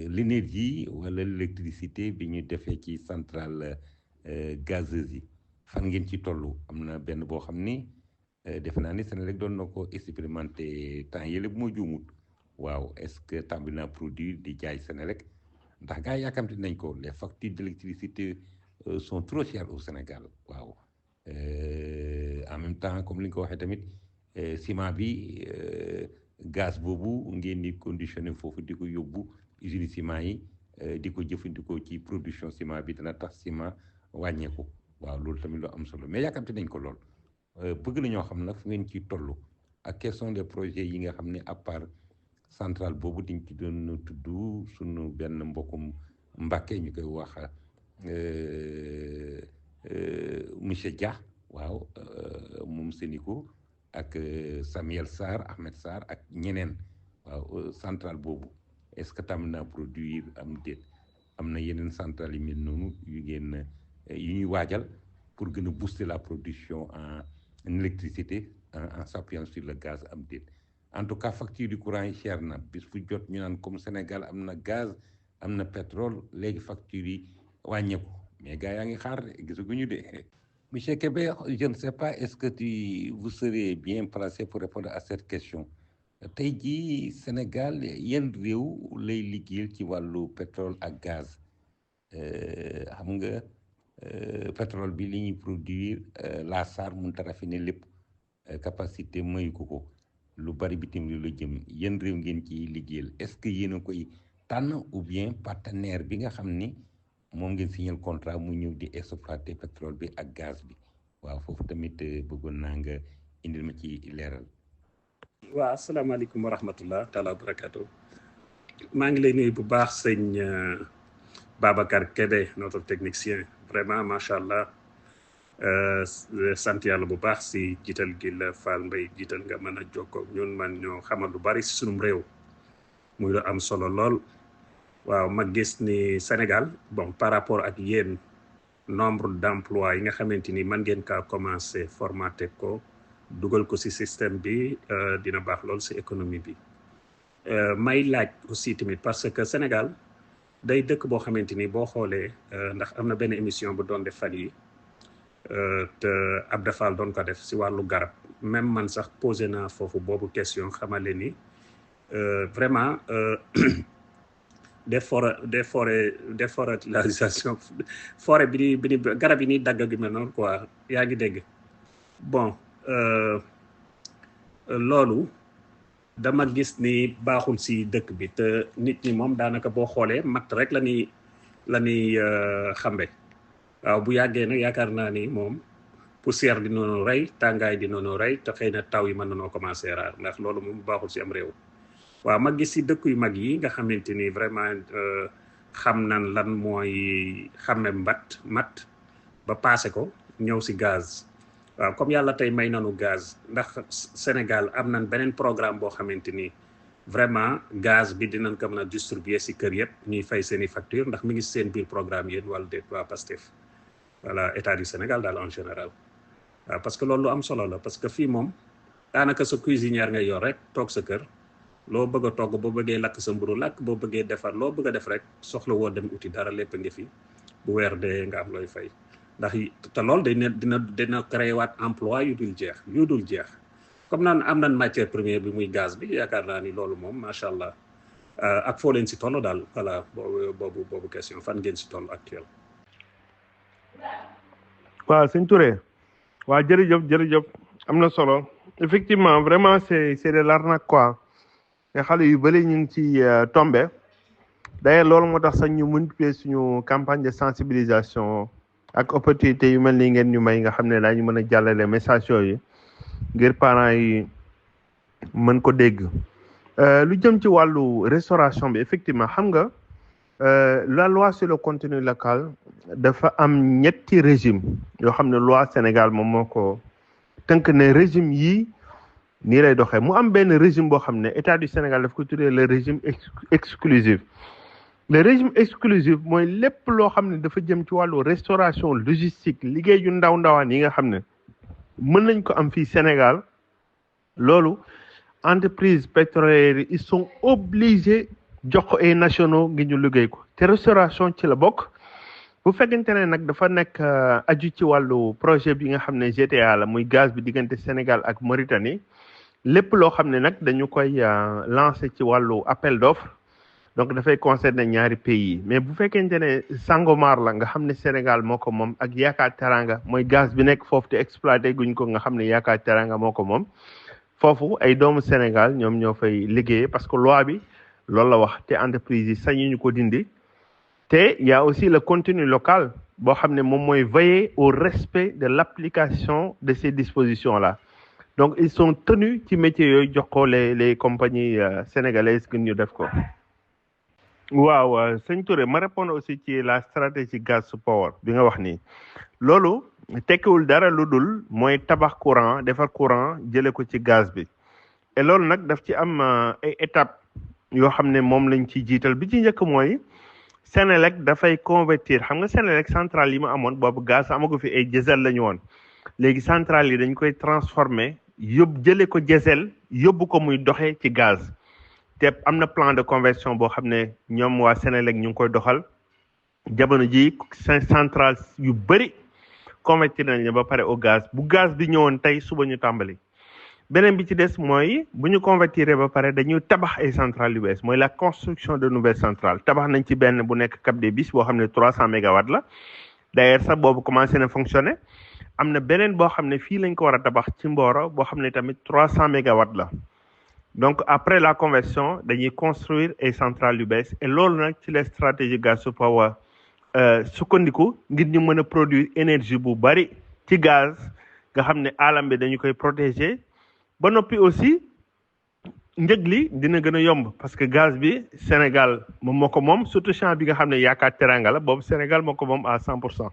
l'énergie wala l'électricité bi ñu defee ci centrale gazeuse yi fan ngeen ci tollu am na benn boo xam ni defe naa ni Senelec doon na ko expérimenté temps yële bu ma juumut waaw est-ce que tàmbali naa produire di jaay Senelec ndax gars yi yàkkamti nañ ko les factures d'électricité sont trop chères au Sénégal waaw en même temps comme li nga ko waxee tamit ciment bi gaz boobu ngeen di conditionné foofu di ko yóbbu usine ciment yi di ko jëfandikoo ci production ciment bi dana tax ciment wàññeeku waaw loolu tamit lu am solo mais yàkkamti nañ ko lool bëgg nañoo xam nag fu ngeen ciy toll ak quels sont les projets yi nga xam ne à part centrale boobu diñ ci doon tudd sunu benn mbokkum Mbàkke ñu koy wax monsieur Dia waaw moom Sénico ak Samuel Sarr Ahmed Sarr ak ñeneen waaw centrale boobu est-ce que tam na produire am déet am na yeneen centrales yi mel noonu yu ngeen yu ñuy waajal pour gën a booster la production en électricité en s'appuyant sur le gaz am déet en tout cas facture du courant yi cher na bis fu jot ñu naan comme Sénégal am na gaz am na pétrole léegi facture yi wàññeeku mais gars yaa ngi xaar de gisaguñu de. Monsieur Kébé, je ne sais pas, est-ce que vous serez bien placé pour répondre à cette question. Tey jii Sénégal yenn réew lay liggéeyal ci wàllu pétrole ak gaz xam nga pétrole bi li ñuy produire la SAR mënut a raffiner lépp capacité mayu ko lu bari bitim réew la jëm yenn réew ngeen ci liggéeyal est-ce que yéen a koy tànn ou bien partenaire bi nga xam ni moom ngeen signal contrat mu ñëw di exploiter pétrole bi ak gaz bi waaw foofu tamit bëggoon naa nga indil ma ci leeral. waaw asalaamaaleykum wa rahmatullah taala wa barakatu maa ngi lay nuyu bu baax sëñ Babacar Kébé notre technicien vraiment macha allah sant yàlla bu baax si jiital gi la Fall Mbaye jiital nga mën a jokkoo ñun man ñoo xamal lu bari si sunum réew muy lu am solo lool. waaw ma gis ni Sénégal bon par rapport ak yéen nombre d'emplois yi nga xamante ni man ngeen kaa commencé formaté ko dugal ko ci système bi dina baax lool ci économie bi may laaj aussi tamit parce que Sénégal day dëkk boo xamante ni boo xoolee ndax am na benn émission bu doon def fan yi te Abda Fall doon ko def ci wàllu garab même man sax posé naa foofu boobu question xamale ni vraiment déforêtisation forêt bi ni garab yi ni dagg gi mel noonu quoi yaa ngi dégg bon loolu dama gis ni baaxul ci dëkk bi te nit ñi moom daanaka boo xoolee matt rek la ni xambe waaw bu yàggee nag yaakaar naa ni moom poussière di noonu rey tàngaay di noonu rey te xëy na taw yi mën nanoo commencé raar ndax loolu moom baaxul ci am réew waaw ma gis ci dëkk yu mag yi nga xamante ni vraiment xam nan lan mooy xame mat ba passé ko ñëw ci gaz waaw comme yàlla tey may nanu gaz ndax Sénégal am nañ beneen programme boo xamante ni vraiment gaz bi dinañ ko mën a distribuer ci kër yëpp ñuy fay seeni facture ndax mi ngi seen biir programme yéen wala déet waa Pastef voilà état du Sénégal daal en général waaw parce que loolu lu am solo la parce que fii moom daanaka sa cuisinière ngay yor rek toog sa kër loo bëgg a togg boo bëggee lakk sa mburu lakk boo bëggee defar loo bëgg a def rek soxla woo dem uti dara lépp ngi fi bu weer dee nga am looy fay ndax te loolu dina créé waat emploi yu dul jeex comme naan am nañ matière première bi muy gaz bi yaakaar naa ni loolu moom macha allah ak foo leen si toll daal voilà boobu question fan ngeen si toll actuel. waaw sëñ Touré waaw jërëjëf am na solo effectivement vraiment c'est de l'arnaque quoi. te xale yu bëri ñu ngi ci tombé d'ailleurs loolu moo tax sax ñu multiplier suñu campagne de sensibilisation ak opportunité yu mel ni ngeen ñu may nga xam ne daañu mën a jàllale message yooyu ngir parents yi mën ko dégg lu jëm ci wàllu restauration bi effectivement xam nga la loi sur le contenu local dafa am ñetti régime yoo xam ne loi Sénégal moom moo ko tënk ne régime yi nii lay doxee mu am benn régime boo xam ne état du Sénégal daf ko tuddee le régime exclusif le régime exclusif mooy lépp loo xam ne dafa jëm ci wàllu restauration logistique liggéey yu ndawaan yi nga xam ne mën nañ ko am fii Sénégal loolu entreprise pétrolière ils sont obligés jox ko ay nationaux ngir ñu liggéey ko te restauration ci la bokk bu fekkente ne nag dafa nekk aju ci wàllu projet bi nga xam ne GTA la muy gaz bi diggante Sénégal ak Mauritanie lépp loo xam ne nag dañu koy lancer ci wàllu appel d'offre donc dafay concerner ñaari pays mais bu fekkente ne Sangomar la nga xam ne Sénégal moo ko moom ak Yaakaar Teranga mooy gaz bi nekk foofu te exploité guñ ko nga xam ne Yaakaar Teranga moo ko moom foofu ay doomu Sénégal ñoom ñoo fay liggéeyee parce que loi bi loolu la wax te entreprise yi sañuñu ko dindi te y a aussi le contenu local boo xam ne moom mooy veiller au respect de l'application de ces dispositions là donc ils sont tenus ci métiers yooyu jox ko les compagnies sénégalaises que ñu def ko. waaw sëñ Touré ma répondre aussi ci la stratégie gaz power bi nga wax nii loolu tekkiwul dara lu dul mooy tabax courant defar courant jële ko ci gaz bi et loolu nag daf ci am ay étapes yoo xam ne moom lañ ci jiital bi ci njëkk mooy Senelec dafay convertir xam nga Senelec centrale yi ma amoon boobu gaz amagu fi ay diesel la ñu woon léegi centrale yi dañ koy transformer yóbbu jëlee ko diesel yóbbu ko muy doxee ci gaz te am na plan de conversion boo xam ne ñoom waa Senelec ñu ngi koy doxal jamono ji centrale yu bëri convertir nañ ba pare au gaz bu gaz bi ñëwoon tey suba ñu tàmbali beneen bi ci des mooy bu ñu convertir ba pare dañuy tabax ay centrales yu bees mooy la construction de nouvelles centrales tabax nañ ci benn bu nekk Cap des Biches boo xam ne 300 mégawatts la d'ailleurs sax boobu commencé na fonctionner am na beneen boo xam ne fii lañ ko war a tabax ci Mboro boo xam ne tamit 300 mégawatts la donc après la conversion dañuy construire ay centrales yu bees et loolu nag ci les stratégies Gas to Power sukkandiku ngir ñu mën a produire énergie bu bari ci gaz nga xam ne alam bi dañu koy protéger ba noppi aussi njëg li dina gën a yomb parce que gaz bi Sénégal moom moo ko moom surtout champ bi nga xam ne yaakaar teranga la boobu Sénégal moo ko moom à 100%.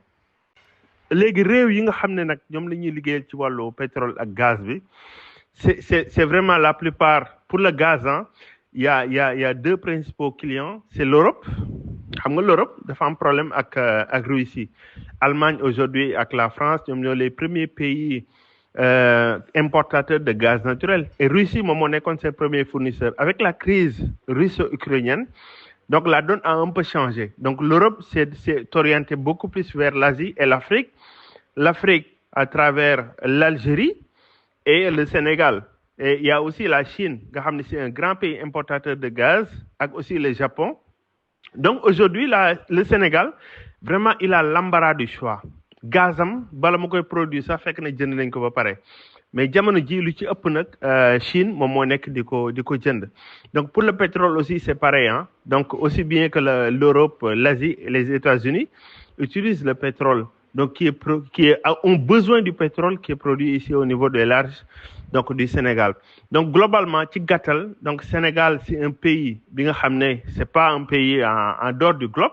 léegi réew yi nga xam ne nag ñoom la ñuy liggéeyal ci wàllu pétrole ak gaz bi c'est vraiment la plupart pour le gaz hein, il y a deux principaux clients c'est l'Europe xam nga l'Europe dafa am problème ak Russie Allemagne aujourd'hui ak la France ñoom ñoo les premiers pays importateurs de gaz naturel et Russie moom moo nekkoon ses premiers fournisseurs avec la crise russo-ukrainienne donc la donne a un peu changé donc l'Europe s'est orientée beaucoup plus vers l'Asie et l'Afrique à travers l'Algérie et le Sénégal et il y a aussi la Chine nga xam ne c'est un grand pays importateur de gaz ak aussi le Japon donc aujourd'hui le Sénégal vraiment il a l'embarras du choix gazam bala ma koy produire sax fekk na jënd nañ ko ba pare mais jamono ji lu ci ëpp nag Chine moom moo nekk di ko jënd donc pour le pétrole aussi c'est pareil hein donc aussi bien que l'Europe l'Asie et les États-Unis utilisent le pétrole donc qui ont besoin du pétrole qui est produit ici au niveau des larges donc du Sénégal donc globalement ci gàttal donc Sénégal c'est un pays bi nga xam ne c'est pas un pays en dehors du globe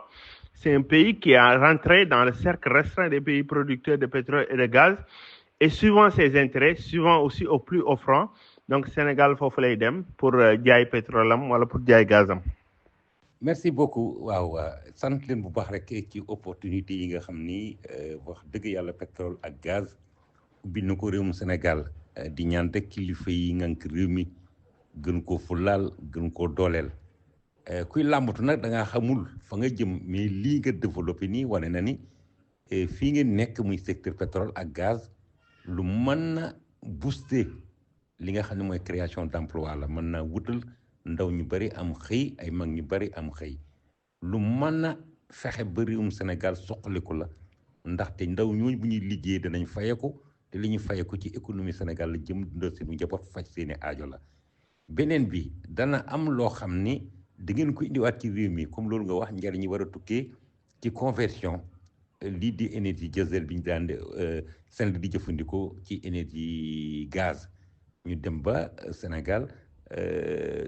c'est un pays qui est rentré dans le cercle restreint des pays producteurs de pétrole et de gaz et suivant ses intérêts suivant aussi au plus offrant donc Sénégal foofu lay dem pour jaay pétrole am wala pour jaay gazam. merci beaucoup waaw sant leen bu baax rek ci opportunité yi nga xam ni wax dëgg yàlla pétrole ak gaz ubbi na ko réewum Sénégal di ñaan rek kilifa yi ngànk réew mi gën koo fulaal gën koo dooleel kuy làmbatu nag da ngaa xamul fa nga jëm mais lii nga développé nii wane na ni fii ngeen nekk muy secteur pétrole ak gaz lu mën na booster li nga xam ne mooy création d'emploi la mën na wutal ndaw ñu bari am xëy ay mag ñu bari am xëy lu mën na fexe ba réewum Sénégal soqaliku la ndaxte ndaw ñooñu bu ñuy liggéey danañ fayeku te li ñu fayeku ci économie Sénégal la jëm dundal seen njaboot faj seeni aajo la beneen bi dana am loo xam ni da ngeen ko indiwaat ci réew mi comme loolu nga wax njariñ ñi war a tukkee ci conversion lii di énergie diesel bi ñu daan Senelec di jëfandikoo ci énergie gaz ñu dem ba Sénégal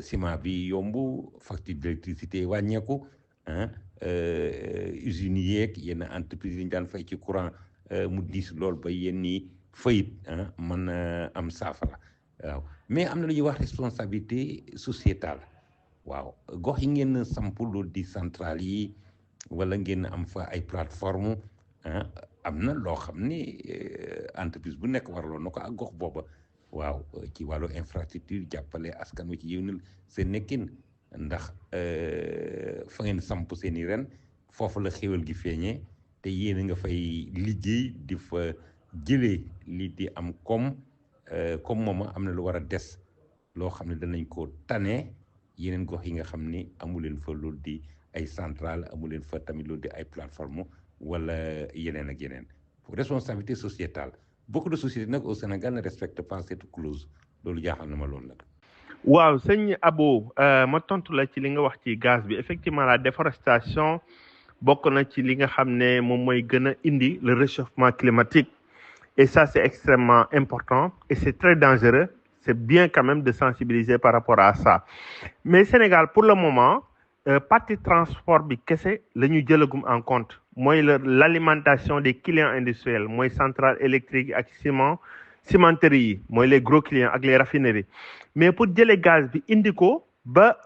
ciment bi yomb facture d'électricité wàññeeku usines yeeg yenn entreprise yi ñu daan fay ci courant mu diis lool ba yenn yi fayit mën na am saafara waaw mais am na lu ñuy wax responsabilité sociétale waaw gox yi ngeen samp loolu di centrale yi wala ngeen am fa ay plateforme am na loo xam ni entreprise bu nekk waraloon na ko ak gox booba waaw ci wàllu infrastructure jàppale askan wi ci yéwénal seen nekkin ndax fa ngeen samp seen i ren foofu la xéwal gi feeñee te yéen a nga fay liggéey di fa jëlee lii di am comme mooma am na lu war a des loo xam ne danañ ko tane yeneen gox yi nga xam ni amuleen fa loolu di ay centrale amuleen fa tamit loolu di ay plateforme wala yeneen ak yeneen responsabilité sociétale beaucoup de sociétés nag au Sénégal ne respectent pas cette clause loolu jaaxal na ma loolu nag. waaw sëñ Abo ma tontu la ci li nga wax ci gaz bi effectivement la déforestation bokk na ci li nga xam ne moom mooy gën a indi le réchauffement climatique et ça c'est extrêmement important et c'est très dangereux c'est bien quand même de sensibiliser par rapport à ça mais Sénégal pour le moment partie transport bi kese la ñu jëlagum en compte mooy l'alimentation des clients industriels mooy centrale électrique ak cimenterie yi mooy les gros clients ak les raffineries mais pour jëlee gaz bi indi ko ba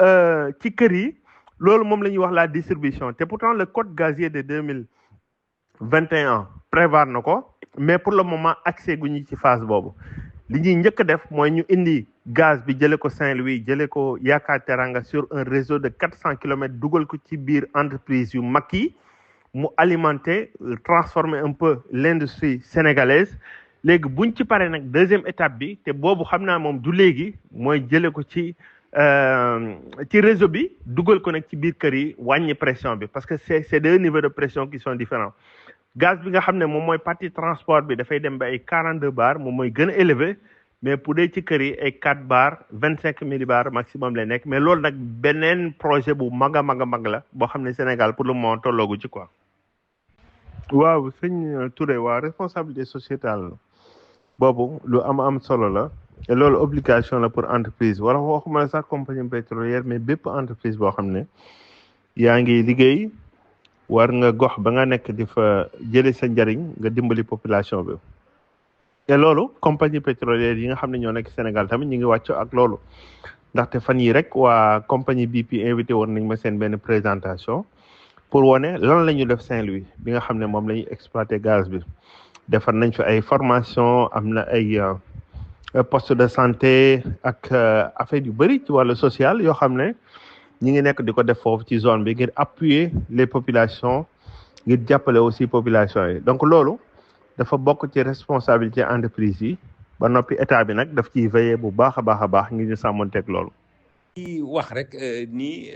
ci kër yi loolu moom la ñuy wax la distribution te pourtant le code gazier de 2021 prévoir na ko mais pour le moment accès gu ñu ci phase boobu li ñuy njëkk a def mooy ñu indi gaz bi jële ko Saint-Louis jële ko Yaakaar Teranga sur un réseau de 400 kilomètres dugal ko ci biir entreprise yu mag yi mu alimenter transformer un peu l'industrie sénégalaise léegi buñ ci paree nag deuxième étape bi te boobu xam naa moom du léegi mooy jële ko ci réseau bi dugal ko nag ci biir kër yi wàññi pression bi parce que c'est deux niveaux de pression qui sont différents gaz bi nga xam ne moom mooy partie transport bi dafay dem ba ay 42 bar moom mooy gën a élevé mais pour dee ci kër yi ay 4 bar 25 millibar maximum lay nekk mais loolu nag beneen projet bu mag a mag la boo xam ne Sénégal pour le moment tolloogu ci quoi. waaw sëñ Touré waa responsabilité sociétale boobu lu am solo la et loolu obligation la pour entreprise wala waxuma la sax compagnie pétrolière mais bépp entreprise boo xam ne yaa ngi liggéey war nga gox ba nga nekk di fa jële sa njariñ nga dimbali population bi te loolu compagnie pétrolière yi nga xam ne ñoo nekk Sénégal tamit ñu ngi wàcc ak loolu ndaxte fan yi rek waa compagnie BP invité woon nañ ma seen benn présentation pour wone lan la ñu def Saint-Louis bi nga xam ne moom la ñuy exploiter gaz bi defar nañ fi ay formation am na ay poste de santé ak affaire yu bëri ci wàllu social yoo xam ne ñi ngi nekk di ko def foofu ci zone bi ngir appuyer les populations ngir jàppale aussi population yi donc loolu dafa bokk ci responsabilité entreprise yi ba noppi état bi nag daf ciy veiller bu baax a baax ngir ñu sàmmonteeg loolu. di wax rek ni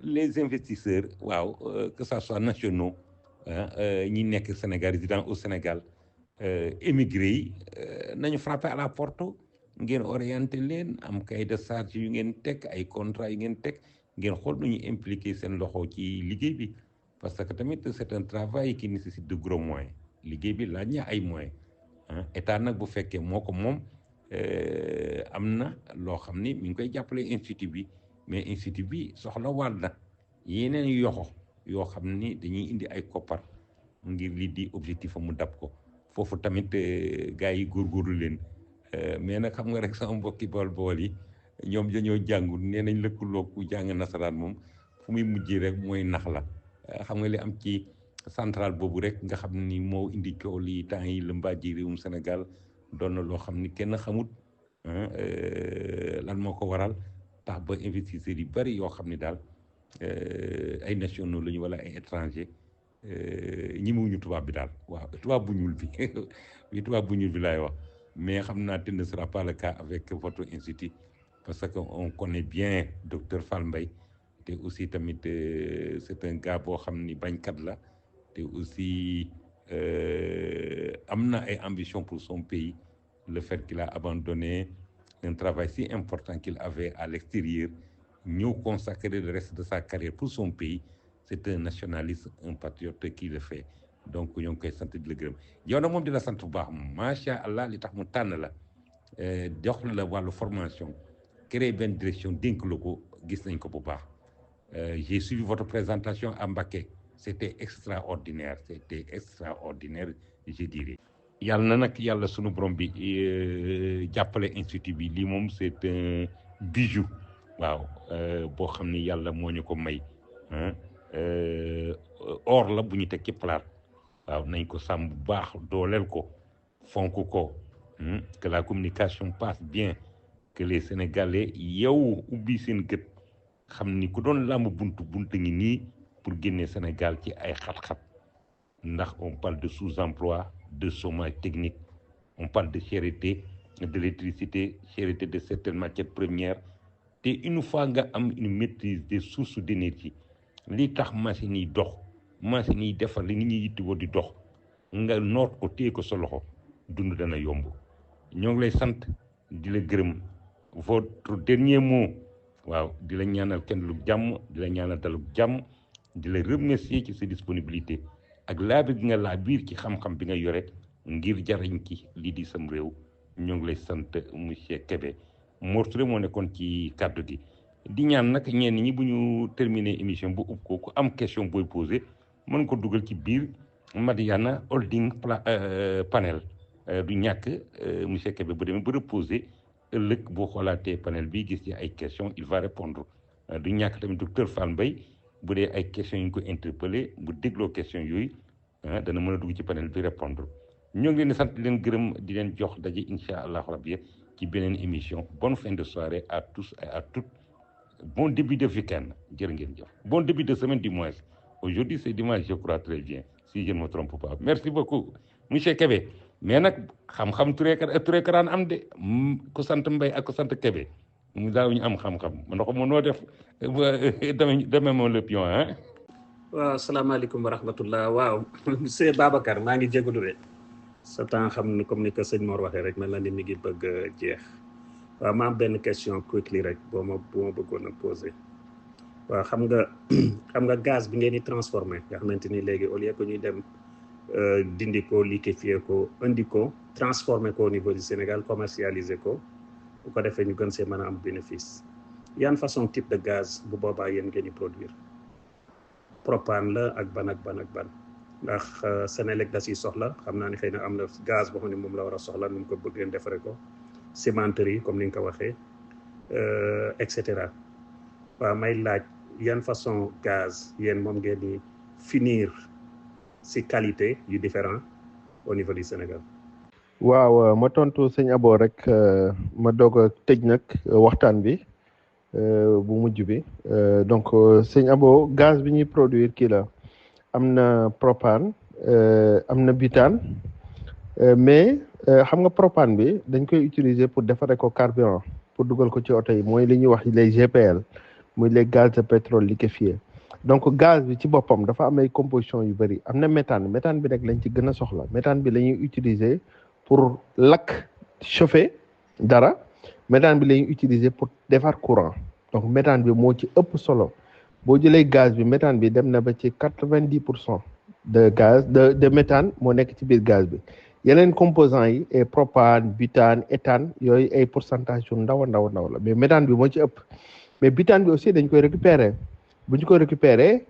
les investisseurs waaw que ça soit nationaux ñi nekk Sénégal résident au Sénégal émigré yi nañu frapper à la porte ngeen orienté leen am cahier de charge yu ngeen teg ay contrat yu ngeen teg ngeen xool nu ñu impliqué seen loxo ci liggéey bi parce que tamit c'est un travail qui nécessite de gros moyens liggéey bi laaj na ay moyens état nag bu fekkee moo ko moom am na loo xam ni mi ngi koy jàppale institut bi mais institut bi soxla waat na yeneen yoxo yoo xam ni dañuy indi ay koppar ngir lii di objectif mu dab ko foofu tamit gars yi góorgóorlu leen mais nag xam nga rek sama mbokki bool yi ñoom dañoo jàngul nee nañ lëkkaloo ku jàng nasaraan moom fu muy mujjee rek mooy nax la xam nga li am ci centrale boobu rek nga xam ni moo indi coow li temps yi la mbaaji réewum Sénégal doon na loo xam ni kenn xamut lan moo ko waral tax ba investisseurs yu bari yoo xam ni daal ay nationaux lañu wala ay étranger ñi muñu tubaab bi daal waaw tubaab bu ñuul bi tubaab bu ñuul bi laay wax mais xam naa te ne sera pas le cas avec votre institut parce que on connaît bien docteur Fall Mbaye te aussi tamit c'est un gars boo xam ni bañkat la te aussi am na ay ambition pour son pays le fait qu'il a abandonné un travail si important qu'il avait à l'extérieur ñëw consacrer le reste de sa carrière pour son pays c'est un nationaliste un patriote qui le fait donc ñoo ngi koy sant di la gërëm yow nag moom di la sant bu baax macha allah li tax mu tànn la jox la wàllu formation créer benn direction dénk la ko gis nañ ko bu baax j'ai suivi votre présentation à Mbacké c'était extraordinaire je dirais. yàlla na nag yàlla sunu borom bi jàppale institut bi lii moom c'est un bijou waaw boo xam ni yàlla moo ñu ko may or la bu ñu teg ci palaat waaw nañ ko sàmm bu baax dooleel ko fonk ko que la communication passe bien que les Sénégalais yow ubbi seen gët xam ni ku doon làmb buntu ngi nii pour génne Sénégal ci ay xat-xat ndax on parle de sous-emploi de chômage technique on parle de cherté de l'électricité cherté de certaines matières premières te une fois nga am une maîtrise des sources d'énergie li tax machines yi dox machines yi defar li nit ñi yittewoo di dox nga noot ko téye ko sa loxo dund dana yomb ñoo ngi lay sant di la gërëm votre dernier mot waaw di la ñaanal kenn lu jàmm di la ñaanal dalug jàmm di la remercier ci sa disponibilité ak laabi gi nga laa biir ci xam-xam bi nga yore ngir jariñ ci lii di sam réew ñoo ngi lay sant monsieur Kébé Mor Touré moo nekkoon ci kàddu gi di ñaan nag ñenn ñi bu ñu terminer émission bu ub ko ku am question booy posé mën ko dugal ci biir Madiyana Holding panel du ñàkk monsieur Kébé bu demee ba reposé ëllëg boo xoolaatee panel bi gis ci ay questions il va répondre du ñàkk tamit docteur Fall Mbaye bu dee ay questions yu ñu ko interpellé bu dégloo questions yooyu dana mën a dugg ci panel bi répondre ñoo ngi leen di sant di leen gërëm di leen jox daje incha allahu rabbi ci beneen émission bonne fin de soirée à tous et à toutes bon début de week-end jërë ngeen jëf bon début de semaine du moins aujourd'hui c'est dimanche je crois très bien si je ne me trompe pas merci beaucoup monsieur Kébé mais nag xam-xam Touré karaan am de ku sant Mbaye ak ku sant Kébé mu daaw ñu am xam-xam ndox mu noo def deme moom le pion waaw asalaamaaleykum wa rahmatullah waaw monsieur Babacar maa ngi jégalu de sa temps xam ne comme ni ko sëñ Mor waxee rek mel na ni mi ngi bëgg jeex waaw ma am benn question quickly rek boo ma bëggoon a posé waaw xam nga gaz bi ngeen di transformé nga xamante ni léegi au lieu que ñuy dem dindi ko liquéfier ko indi ko transformé ko au niveau du Sénégal commercialiser ko bu ko defee ñu gën see mën a am bénéfice yan façon type de gaz bu boobaa yéen ngeen di produire propane la ak ban ndax Sénélec da siy soxla xam naa ni xëy na am na gaz boo xam ne moom la war a soxla nu mu ko bëggeen defaree ko cimenterie comme ni nga ko waxee et cetera waaw may laaj yan façon gaz yéen moom ngeen di finir si qualité yu différent au niveau du Sénégal. waaw ma tontu sëñ Abo rek ma doog a tëj nag waxtaan bi bu mujj bi donc sëñ Abo gaz bi ñuy produire kii la am na propane am na butane mais xam nga propane bi dañ koy utiliser pour defaree ko carburant pour dugal ko ci oto yi mooy li ñuy wax les GPL muy les gaz de pétrole liquéfié donc gaz bi ci boppam dafa am ay composition yu bëri am na méthane bi nag lañ ci gën a soxla méthane bi la ñuy utiliser pour lakk chauffer dara méthane bi la ñuy utiliser pour defar courant donc méthane bi moo ci ëpp solo boo jëlee gaz bi méthane bi dem na ba ci 90% de gaz de méthane moo nekk ci biir gaz bi yeneen composants yi et propane butane éthane yooyu ay pourcentage yu ndaw la mais méthane bi moo ci ëpp mais butane bi aussi dañ koy récupérer bu ñu ko récupérer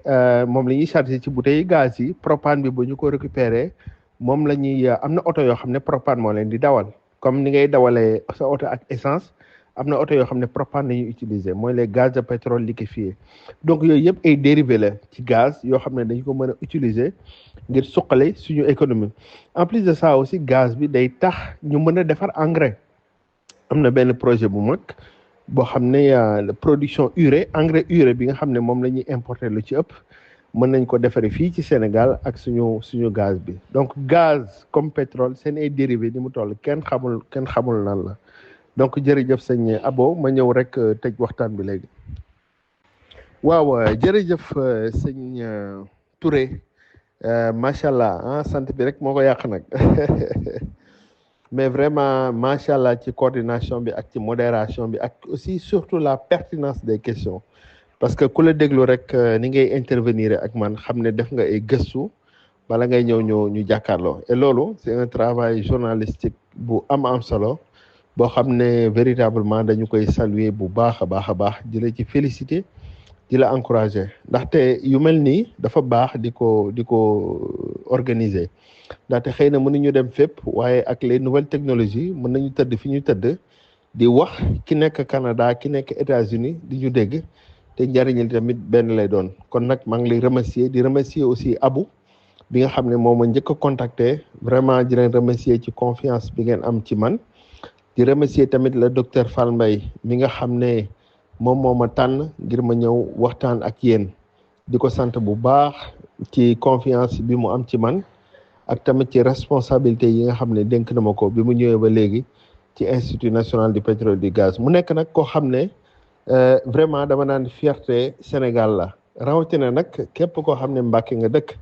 moom la ñuy charger ci bouteille gaz yi propane bi bu ñu ko récupérer moom la ñuy am na oto yoo xam ne propane moo leen di dawal comme ni ngay dawalee sa oto ak essence am na oto yoo xam ne propane la ñuy utiliser mooy les gaz de pétrole liquéfié donc yooyu yëpp ay dérivés la ci gaz yoo xam ne dañ ko mën a utiliser ngir suqale suñu économie en plus de ça aussi gaz bi day tax ñu mën a defar engrais am na benn projet bu mag boo xam ne production engrais urée bi nga xam ne moom la ñuy importer lu ci ëpp mën nañ ko defaree fii ci Sénégal ak suñu gaz bi donc gaz comme pétrole seen ay dérivés ni mu toll kenn xamul nan la donc jërëjëf sëñ Abo ma ñëw rek tëj waxtaan bi léegi waaw jërëjëf sëñ Touré macha allah sant bi rek moo ko yàq nag mais vraiment macha allah ci coordination bi ak ci modération bi ak aussi surtout la pertinence des questions parce que ku la déglu rek ni ngay intervenir ak man xam ne def nga ay gëstu bala ngay ñëw ñu jàkkaarloo et loolu c'est un travail journalistique bu am solo boo xam ne véritablement dañu koy saluer bu baax a baax di la ci féliciter di la encourager ndaxte yu mel nii dafa baax di ko organiser ndaxte xëy na mënuñu dem fépp waaye ak les nouvelles technologies mën nañu tëdd fi ñu tëdd di wax ki nekk Canada ki nekk États-Unis di ñu dégg te njariñil tamit benn lay doon kon nag maa ngi lay remercier di remercier aussi Abou bi nga xam ne moom ma njëkk a contacter vraiment di leen remercier ci confiance bi ngeen am ci man di remercier tamit le docteur Fall Mbaye mi nga xam ne moom moo ma tànn ngir ma ñëw waxtaan ak yéen di ko sant bu baax ci confiance bi mu am ci man ak tamit ci responsabilité yi nga xam ne dénk na ma ko bi mu ñëwee ba léegi ci Institut national du pétrole du gaz mu nekk nag koo xam ne vraiment dama naan fierté Sénégal la rawatina nag képp koo xam ne Mbàkke nga dëkk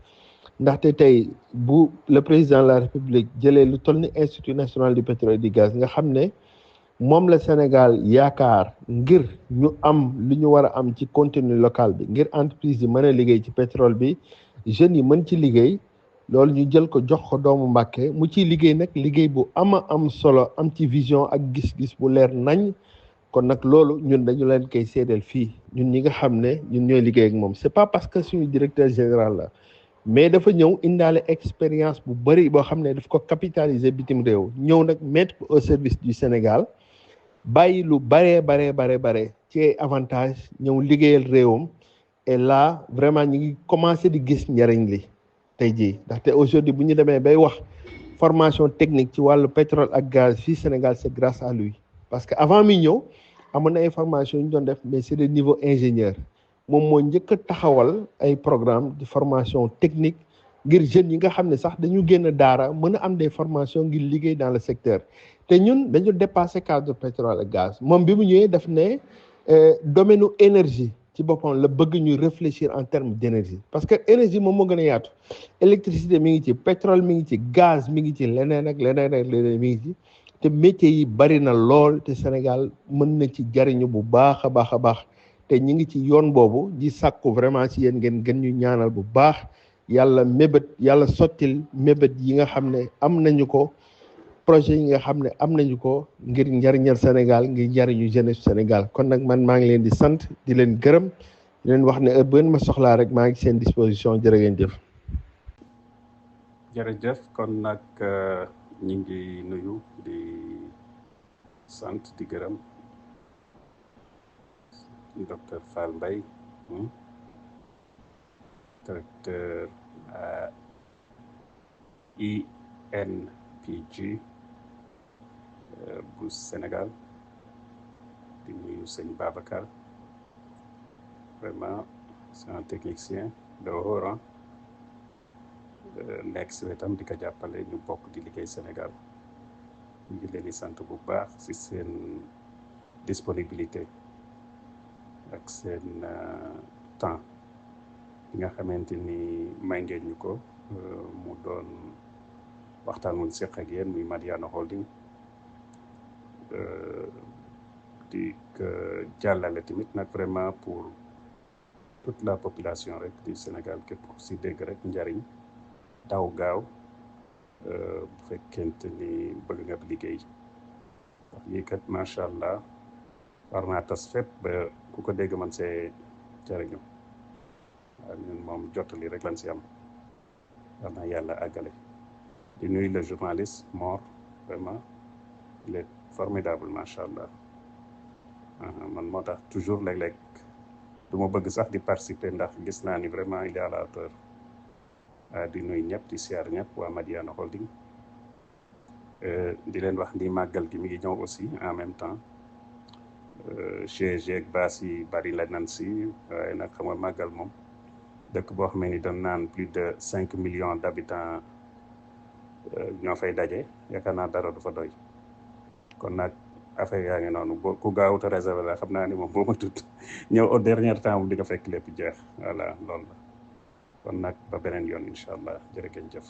ndaxte tey bu le président de la République jëlee lu toll ni Institut national du pétrole du gaz nga xam ne moom la Sénégal yaakaar ngir ñu am lu ñu war a am ci contenu local bi ngir entreprise yi mën a liggéey ci pétrole bi jeunes yi mën ci liggéey loolu ñu jël ko jox ko doomu Mbàkke mu ciy liggéey nag liggéey bu am solo am ci vision ak gis-gis bu leer nañ kon nag loolu ñun dañu leen koy seedeel fii ñun ñi nga xam ne ñun ñooy liggéey ak moom c'est pas parce que suñu directeur général la mais dafa ñëw indaale expérience bu bëri boo xam ne daf ko capitaliser bitim réew ñëw nag mettre au service du Sénégal bàyyi lu bare ci avantage ñëw liggéeyal réewam. Et là vraiment ñu ngi commencé di gis njariñ li tey jii ndaxte aujourd'hui bu ñu demee bay wax formation technique ci wàllu pétrole ak gaz fii Sénégal c'est grâce à lui parce que avant mi ñëw amoon na ay formation yu ñu doon def mais c'est de niveau ingénieur moom moo njëkk a taxawal ay programme de formation technique ngir jeunes yi nga xam ne sax dañu génn daara mën a am des formations ngir liggéey dans le secteur te ñun dañu dépassé cadre pétrole ak gaz moom bi mu ñëwee daf ne domaine énergie ci boppam la bëgg ñu réfléchir en termes d'énergie parce que énergie moom moo gën a yaatu électricité mi ngi ci pétrole mi ngi ci gaz mi ngi ci leneen ak leneen mi ngi ci te métiers yi bari na lool te Sénégal mën na ci jariñu bu baax a baax te ñi ngi ci yoon boobu di sàkku vraiment ci yéen ngeen gën ñu ñaanal bu baax yàlla sottil mébét yi nga xam ne am nañu ko projet yi nga xam ne am nañu ko ngir njariñal Sénégal ngir njariñu jeunesse Sénégal kon nag man maa ngi leen di sant di leen gërëm di leen wax ne heure bu ngeen ma soxlaa rek maa ngi seen disposition jërë ngeen jëf. jërëjëf kon nag ñi ngi nuyu di sant di gërëm docteur Fall Mbaye directeur INPG bu Sénégal di nuyu sëñ Babacar vraiment c'est un technicien de haut rang nekk si wetam di ko jàppale ñu bokk di liggéey Sénégal ñu ngi leen di sant bu baax si seen disponibilité ak seen temps bi nga xamante ni may ngeen ñu ko mu doon waxtaan muñ seq ak yéen muy Madiyana Holding di jàllale tamit nag vraiment pour toute la population rek du Sénégal képp ku si dégg rek njariñ daw gaaw bu fekkente ni bëgg nga liggéey wax yi kat macha allah war naa tas fépp ba ku ko dégg man see jariñu waaw ñun moom jottali rek lañ si am war na yàlla àggale di nuyu le journaliste Mor vraiment il est formidable macha allah man moo tax toujours léeg-léeg du ma bëgg sax di participer ndax gis naa ni vraiment il est à la hauteur di nuyu ñëpp di siyaar ñëpp waa Madiyana Holding di leen wax ni màggal gi mi ngi ñëw aussi en même temps GG ak baas yi bari la nan si waaye nag xam nga màggal moom dëkk boo xam ni dañ naan plus de 5 millions d'habitants ñoo fay daje yaakaar naa dara du fa doy kon nag affaire yaa ngi noonu boo ku gaawut a réservé la xam naa ni moom boo ma tudd ñëw au dernier temps bu di nga fekk lépp jeex voilà loolu la kon nag ba beneen yoon incha allah jërë ngeen jëf